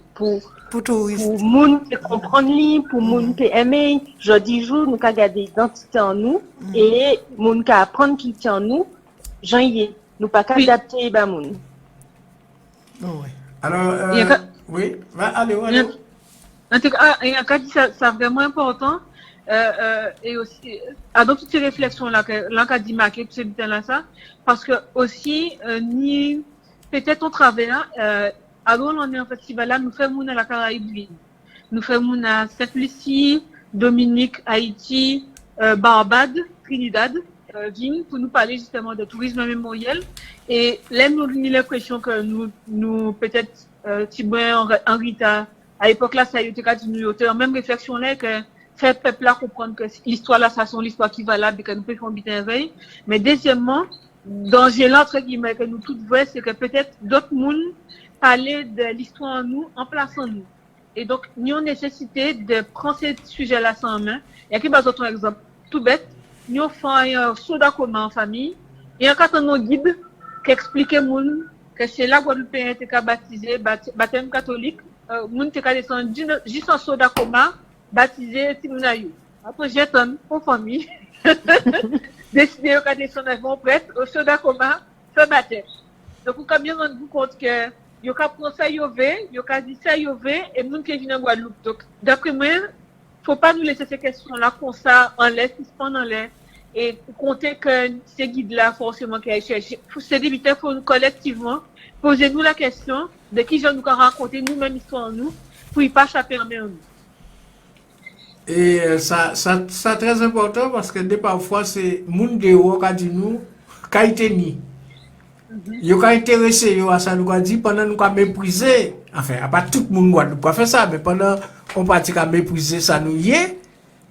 moun qui comprendre lui, pour moun qui aimer, jeudi jour nous qu'a garder identité en nous et moun qui apprendre qu'il tient en nous, Jean y nous pas adapter ba moun. Oui. Alors oui, allez. En tout cas, il y a dit ça vraiment important. Et aussi donc toutes ces réflexions là que qu'a dit marqué tout ce temps là ça parce que aussi ni peut-être au travers alors on est en festival là nous faisons à la Caraïbe, nous faisons à Sainte-Lucie, Dominique, Haïti, Barbade, Trinidad, viennent pour nous parler justement de tourisme mémoriel et là nous avons l'impression que nous peut-être Thibaut Henrita à l'époque là ça a été continué en même réflexion là que faire peuple là comprendre que l'histoire là ça sont l'histoire qui valable et que nous pouvons bien veille mais deuxièmement danger là entre guillemets que nous toutes voyons c'est que peut-être d'autres monde parler de l'histoire en nous en plaçant nous et donc nous avons nécessité de prendre ce sujet là en main et qui base autre exemple tout bête nous fait un soda commun en famille et en quand on guide qui explique monde que c'est là Guadeloupéen était baptisé baptême catholique monde était descendu juste en soda commun baptisé Timounayou. Après, j'ai un en famille. Décidé de descendre avant prêtre, au soda commun, fait baptême. Donc, vous avez bien rendu compte que, vous avez pris ça, vous avez dit ça, et nous qui venons en Guadeloupe. Donc, d'après moi, il ne faut pas nous laisser ces questions-là comme ça, en l'air, qui se pendent en l'air, et compter que ces guides-là, forcément, qui aillent chercher. C'est d'éviter, il faut collectivement, poser-nous la question de qui je nous raconter nous-mêmes l'histoire en nous, pour y pas échapper en nous. Et ça très important parce que parfois c'est moun dehors qui dit nous qualité ni yo ka intéressé yo à ça nous a dit pendant nous a mépriser enfin pas tout le monde doit pas faire ça mais pendant on parti à mépriser ça nous yé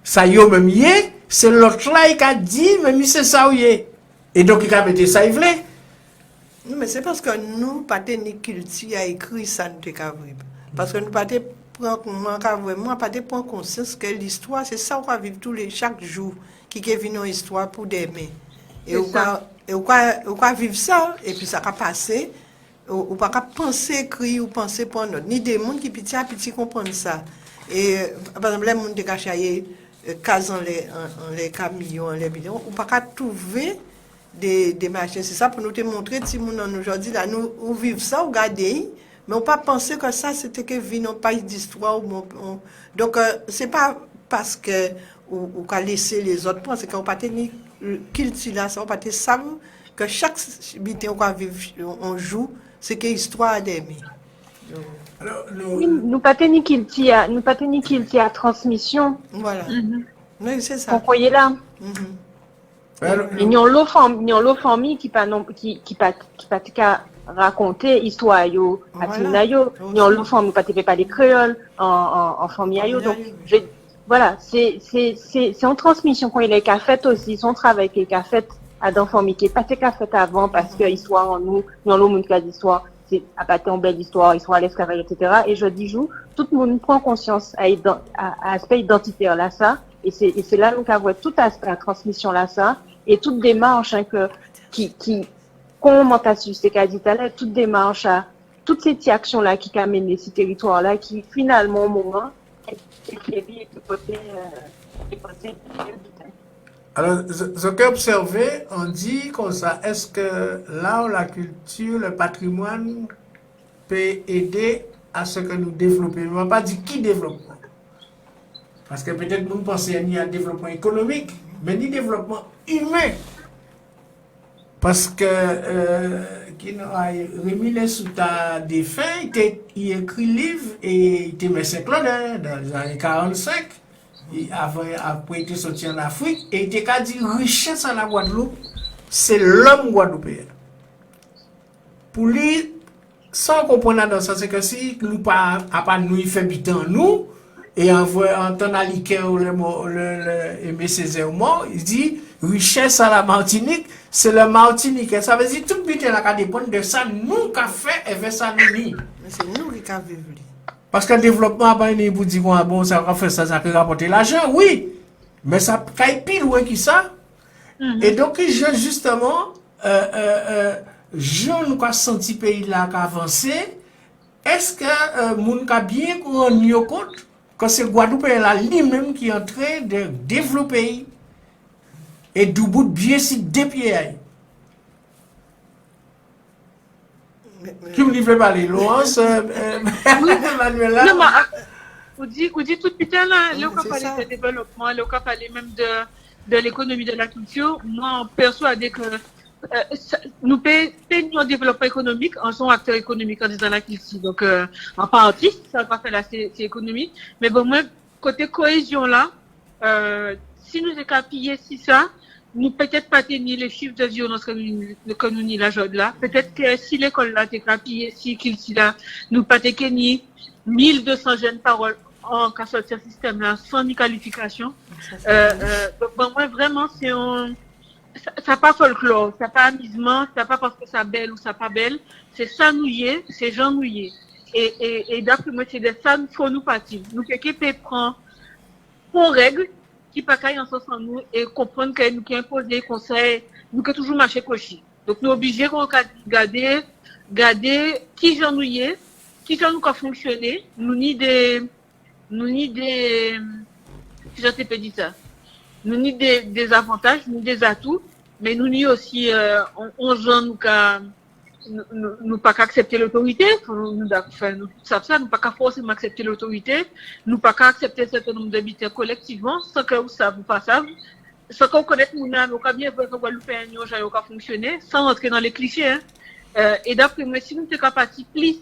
ça yo même yé c'est l'autre là qui a dit même c'est ça yé et donc il a mettre ça il voulait non mais c'est parce que nous pas ni culture a écrit ça nous te parce que nous pas vraiment pas de prendre conscience que l'histoire c'est ça on va vivre chaque jour qui vit une histoire pour demain et on va vivre ça et puis ça va passer ou pas penser écrire ou penser pour notre ni des monde qui petit à petit comprendre ça et par exemple les monde de cachayer casant les camions les bidons ou pas trouver des machines c'est ça pour nous te montrer si nous aujourd'hui là nous vivre ça regarder mais on pas penser que ça c'était que vit non pas d'histoire donc c'est pas parce que ou qu'a laisser les autres penser qu'on pas tenir culture là ça on pas savent que chaque bité on va vivre on joue c'est que histoire d'aimer alors nous pas tenir culture à transmission voilà oui c'est ça vous voyez là il y a l'autre famille qui pas raconter histoire yo à Timounayou ni on le famille pas parler créole en famille yo donc voilà c'est en transmission quand il est qu'a fait aussi son travail qui est fait à dans famille qui pas qu'a fait avant parce que histoire en nous le monde qui a d'histoire c'est à partir en belle histoire histoire l'esclavage etc. et je dis jour tout le monde prend conscience à aspect identitaire là ça et c'est là nous qu'à tout aspect la transmission là ça et toute démarche hein, que qui comment t'as su c'est qu'a dit tout à l'heure toute démarche à toutes ces actions là qui amènent ces territoires là qui finalement au moment et qui est côté Alors, ce qu'j'ai observé, on dit comme ça, est-ce que l'art, la culture, le patrimoine peut aider à ce que nous développions? On ne va pas dire qui développe. Parce que peut-être nous pensons ni à développement économique, mais ni développement humain. Parce que Rémi Lessouta défunt, il écrit livre et il était Messé Claudin dans les années 45. Après, il était sorti en Afrique et il était dit richesse à la Guadeloupe, c'est l'homme guadeloupéen. Pour lui, sans comprendre dans ça, c'est que si nous pas nous il fait habiter en nous et en temps à le Aimé Césaire mort, il dit richesse à la Martinique, c'est le Martinique. Ça veut dire tout bité la dépend de ça nous qu'a fait et vers ça nous. Mais c'est nous qui avons vécu. Parce que le développement, vous dites bon, ça va faire ça peut rapporter l'argent, oui. Mais ça caille pile loin que ça. Et donc, justement, je nous senti pays là qui avancé. Est-ce que moun ka bien rendu compte que c'est Guadeloupe là lui-même qui est en train de développer et du bout de bien si deux pieds. Qui me livre parler, Laurence, Manuela? Non, vous dites tout putain là, le cas parler de développement, le cas parler même de l'économie de la culture. Moi, persuadé que nous payons développement économique en son acteur économique en disant la culture. Donc, en partie, ça va faire la c'est économie. Mais bon, moi, côté cohésion là, si nous écarpillons si ça, nous peut-être pas tenir les chiffres de violence que nous n'y la jode là. Peut-être que si l'école là t'es capillée, si qu'il s'y là, nous pas tenir 1200 jeunes paroles en cas sortir système là, sans ni qualification. Donc, bon, moi, vraiment, c'est ça pas folklore, ça pas amusement, ça pas parce que ça belle ou ça pas belle, c'est ça nouillé, c'est Jean nouillé. Et d'après moi, c'est de ça qu'il faut nous partir. Nous, quelqu'un peut prendre pour règle, qui pas qu'à en sens en nous, et comprendre que nous qui imposent des conseils, nous qui toujours marcher cocher. Donc, nous obligés de garder qui Jean nouillé, qui Jean nous a fonctionné, nous ni des, je t'ai pas dit ça. Nous ni des avantages, ni des atouts, mais nous ni aussi, on nous pas qu'accepter l'autorité, nous savons ça, nous pas qu'à forcément accepter l'autorité, nous pas qu'à accepter un certain nombre d'habitants collectivement, sans que vous savez pas ça, sans qu'on connaisse nous avons bien voir que Guadeloupéen nous pas fonctionner, sans rentrer dans les clichés, hein. Et d'après moi, si nous sommes capables plus,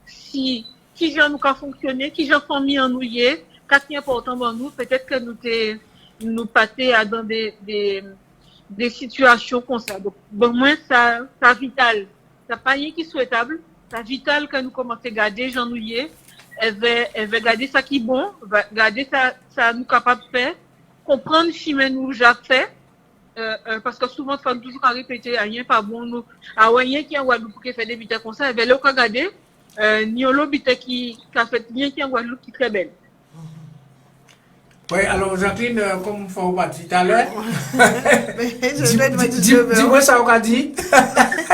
si, qui gens nous a fonctionné, qui gens sont mis en nous qu'est-ce qui est important pour nous, peut-être que nous pâter dans des situations comme ça. Donc, bon, moi, ça vital. Ça pas rien qui est souhaitable. Ça vital que nous commençons à garder Jean Nouillet. Elle va garder ça qui est bon, va garder ça nous capable de faire, comprendre si nous j'ai fait. Parce que souvent, il faut toujours répéter, rien pas bon, nous, rien qui est en Guadeloupe pour faire des bitains comme ça, elle va le regarder, ni un bitain qui a fait rien qui est en Guadeloupe qui est très belle. Oui, alors Jacqueline, comme il faut pas tout à l'heure, dis-moi ça on a dit,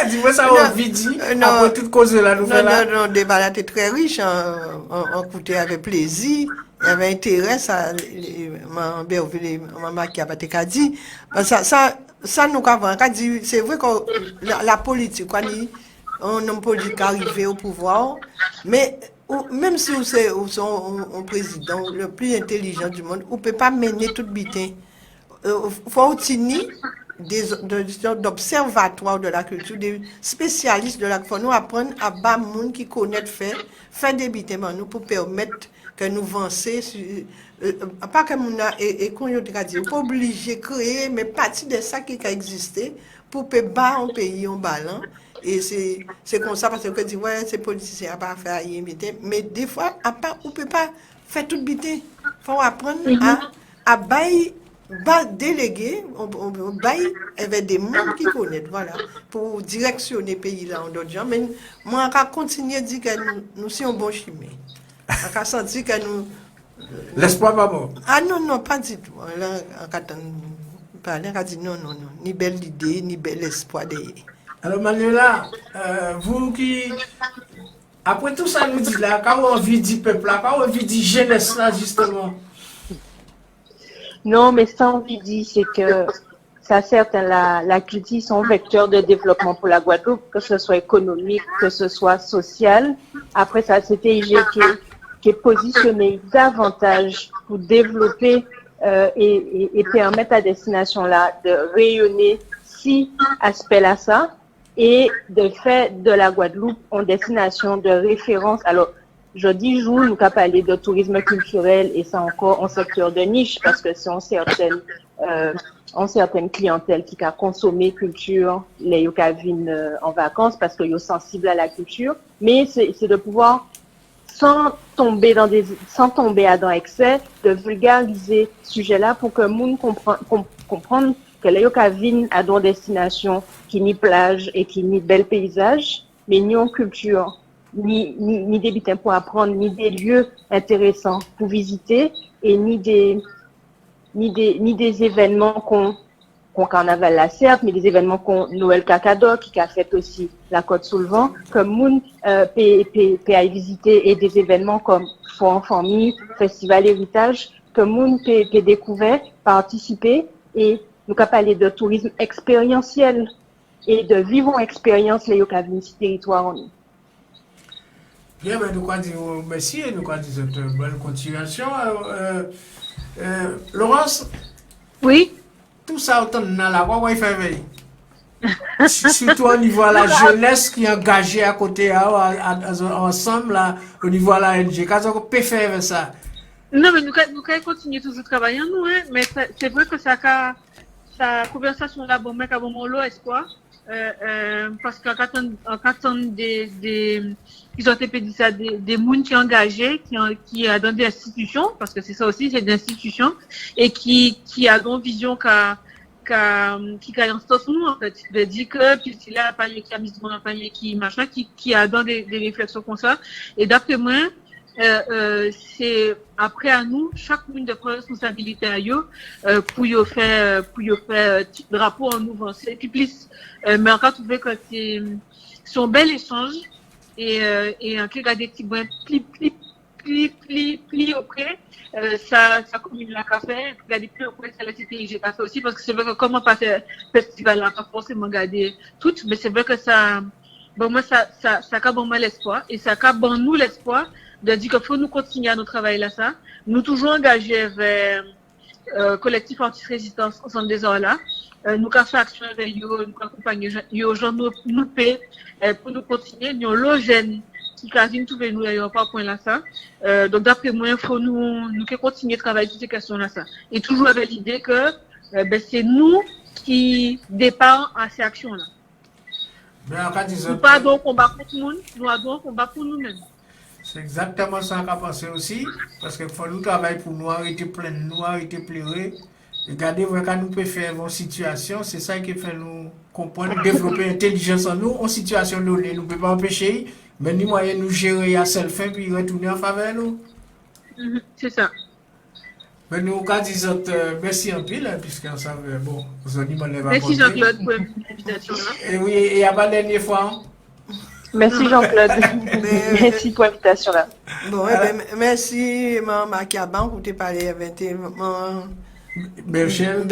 dis-moi ça on a dit, après toute cause de la nouvelle. Non, le débat était très riche, on écoutait avec plaisir, il y avait intérêt, ça, maman qui a pas été dit, ça nous avons dit, c'est vrai que la politique, quand un homme politique arrivé au pouvoir, mais même si vous êtes un président le plus intelligent du monde, vous ne pouvez pas mener tout bitin. Il faut tenir d'observatoires de la culture, des spécialistes de la culture. Nous apprendre à bas monde qui connaît faire des bitins nous pour permettre que nous avancions. Pas que nous et qu'on y a dit, pas obligé de créer, mais partie de ça qui a existé pour que bas un pays en ballon. Et c'est comme ça parce que dit ouais c'est politicien à pas faire rien mais des fois à pas on peut pas faire tout bité. Faut apprendre à bailler déléguer on bailler avec des monde qui connaissent voilà pour directionner pays là en d'autres gens mais moi on continuer dire que nous sommes bon chimie. On a senti que nous l'espoir pas bon. Ah non pas du tout. Là on parler on a dit non ni belle idée ni bel espoir derrière. Alors Manuela, vous qui, après tout ça nous dit là, quand on vit du peuple là, quand on vit du jeunesse là justement. Non, mais ça, on lui dit, c'est que ça, certes, la culture sont vecteurs de développement pour la Guadeloupe, que ce soit économique, que ce soit social. Après ça, c'était IG qui est positionné davantage pour développer et permettre à destination-là de rayonner si aspect-là ça et de faire de la Guadeloupe une destination de référence. Alors, je dis jour, nous avons parlé de tourisme culturel et c'est encore un secteur de niche parce que c'est en certaines clientèles qui a consommé culture, les viennent en vacances parce qu'ils sont sensibles à la culture. Mais c'est de pouvoir, sans tomber dans excès, de vulgariser ce sujet-là pour que le monde comprenne que les viennent à une destination qui ni plage et qui ni bel paysage, mais ni en culture. Ni des bitins pour apprendre, ni des lieux intéressants pour visiter, et ni des événements qu'on carnaval la certes, mais des événements qu'on Noël Cacadoc, qui a fait aussi la Côte sous le vent, comme Moun peut à visiter, et des événements comme Foire en famille, Festival Héritage, que Moun peut découvrir, participer, et nous avons parlé de tourisme expérientiel, et de vivre en expérience les Yokavin territoire en nous. Bien, ben, nous disons merci et nous disons une bonne continuation. Laurence? Oui? Tout ça, autant dans la voie, il fait veille. Surtout au niveau de la jeunesse qui est engagée à côté, ensemble, là, au niveau de la NG. Qu'est-ce qu'on peut faire avec ça? Non, mais nous allons continuer tous à travailler, nous, hein, mais c'est vrai que sa conversation là, bon, mec, à bon lot, espoir. Parce qu'en quand ils ont été dit ça, des mouns qui sont engagés, qui a dans des institutions, parce que c'est ça aussi, c'est des institutions, et qui a une vision qui a instance nous, en fait. De dire que, puis c'est là, panier qui a mis mon panier qui machin, qui a dans des réflexions comme ça. Et d'après moi, c'est après à nous, chaque monde de prendre responsabilité à eux, pour y faire drapeau en nous avancer. Et puis plus, mais encore trouver que c'est un bel échange, et en quelque des petits points pli auprès, ça commune la café, regarder plus auprès, ça la cité j'ai café aussi, parce que c'est vrai que comment passer festival là, pas forcément garder tout, mais c'est vrai que ça, bon, moi, ça a bon moi l'espoir, et ça a bon nous l'espoir, de dire qu'il faut nous continuer à nous travailler là, ça. Nous toujours engagés vers, collectif anti-résistance ensemble des heures là. Nous avons fait action avec eux, nous accompagnons les gens, nous paient, pour nous continuer. Nous avons jeunes qui quasi trouver nous à pas point là, ça. Donc, d'après moi, il faut nous continuer à travailler sur ces questions là, ça. Et toujours avec l'idée que, c'est nous qui départons à ces actions là. Nous pas de combat contre tout le monde, nous avons un combat pour nous-mêmes. C'est exactement ça qu'on a pensé aussi, parce qu'il faut nous travailler pour nous arrêter plein, nous arrêter pleurer. Regardez, quand nous pouvons faire une situation, c'est ça qui fait nous comprendre, développer l'intelligence en nous, en situation donnée. Nous ne pouvons pas empêcher, mais nous moyens nous gérer à seule fin puis retourner en faveur nous. C'est ça. Mais nous, quand disons merci en pile, puisqu'on savait, bon, vous avez dit, merci Jean-Claude pour l'invitation. Et oui, et il y a pas la dernière fois. Merci Jean-Claude. Merci pour l'invitation là. Bon, merci Maman Kiaban pour te parler avec Berchel.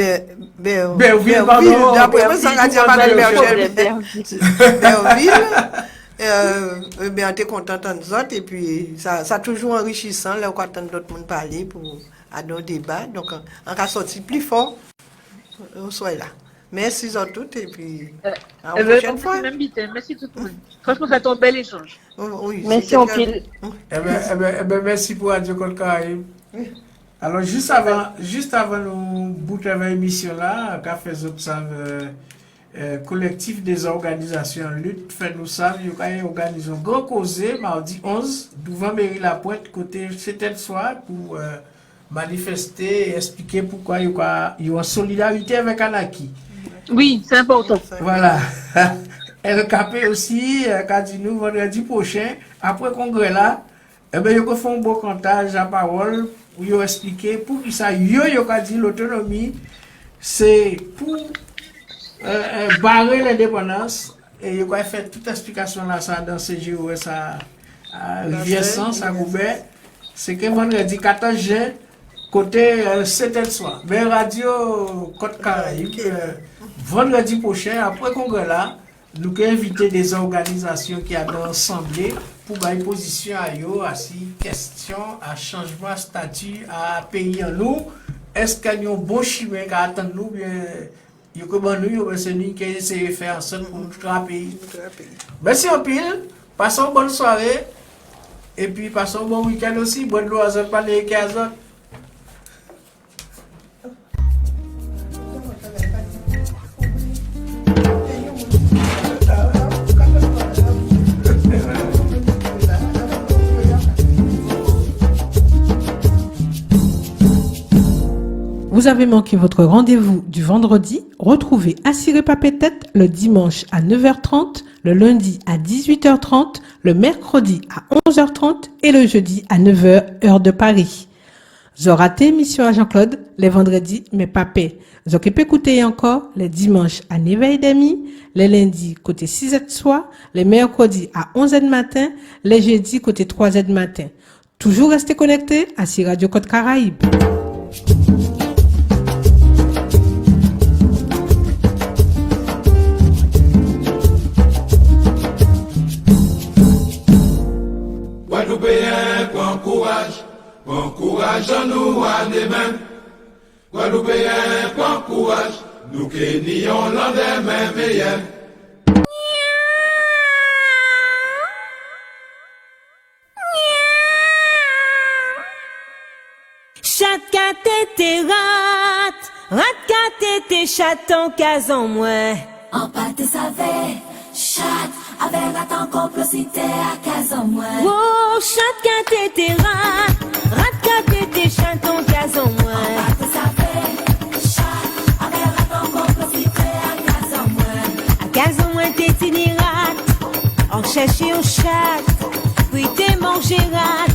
Berville, pardon. D'après moi, ça a dit Berville. Bien, t'es content de nous autres et puis ça toujours enrichissant là quand d'autres monde parler pour à nos débats. Donc on a sorti plus fort. On soit là. Merci à toutes et puis à la prochaine fois. Merci tout le monde. Franchement, c'est un bel échange. Oui, merci en pile. Merci pour Radio Côte Caraïbe. Alors juste avant nous boucler avec l'émission là, qu'a fait ça collectif des organisations en lutte fait nous savent il y a organisé un grand causé mardi 11 devant mairie La Pointe côté c'était soir pour manifester et expliquer pourquoi il y a une solidarité avec Anaki. Oui, c'est important. Voilà. LKP aussi, qu'a dit nous vendredi prochain, après le congrès là, il y a un bon comptage à parole pour y expliquer pour qui ça, il y a dit l'autonomie, c'est pour barrer l'indépendance, et il y a fait toute explication là, ça dans ce jour, ça, Rivière-Sens, à Goubert, c'est que vendredi 14 juin, côté c'était le soir. Mais Radio Côte Caraïbe, vendredi prochain, après congrès là, nous avons invité des organisations qui ont assemblé pour une position à eux, à ces questions, à changement de statut, à pays en nous. Est-ce qu'il y a un bon chemin qui attend nous, bien, il y a nous, c'est nous qui essayons de faire en sorte pour nous trapper. Merci en pile, passons une bonne soirée, et puis passons un bon week-end aussi, bonne loi à parler avec les autres. Vous avez manqué votre rendez-vous du vendredi. Retrouvez Assiré Papé Tête le dimanche à 9h30, le lundi à 18h30, le mercredi à 11h30 et le jeudi à 9h, heure de Paris. Zoraté, mission à Jean-Claude, les vendredis, mais papé. Zokep écouter encore les dimanches à Néveil d'amis, les lundis côté 6h de soir, les mercredis à 11h de matin, les jeudis côté 3h de matin. Toujours restez connectés à Radio Côte Caraïbe. Guadeloupéen, bon courage en nous à demain. Guadeloupéen, bon courage, nous qui nions l'endemain meilleur. Chat tété rat tété chaton cason moi. En pâté savait, chat avec rat en complicité à cason moi. Oh, chat tété rat tété chaton cason moi. En pâté savait, chat avec rat en complicité à cason moi. À cason moi tété ni rat, on cherche un chat, puis t'es mangé rat.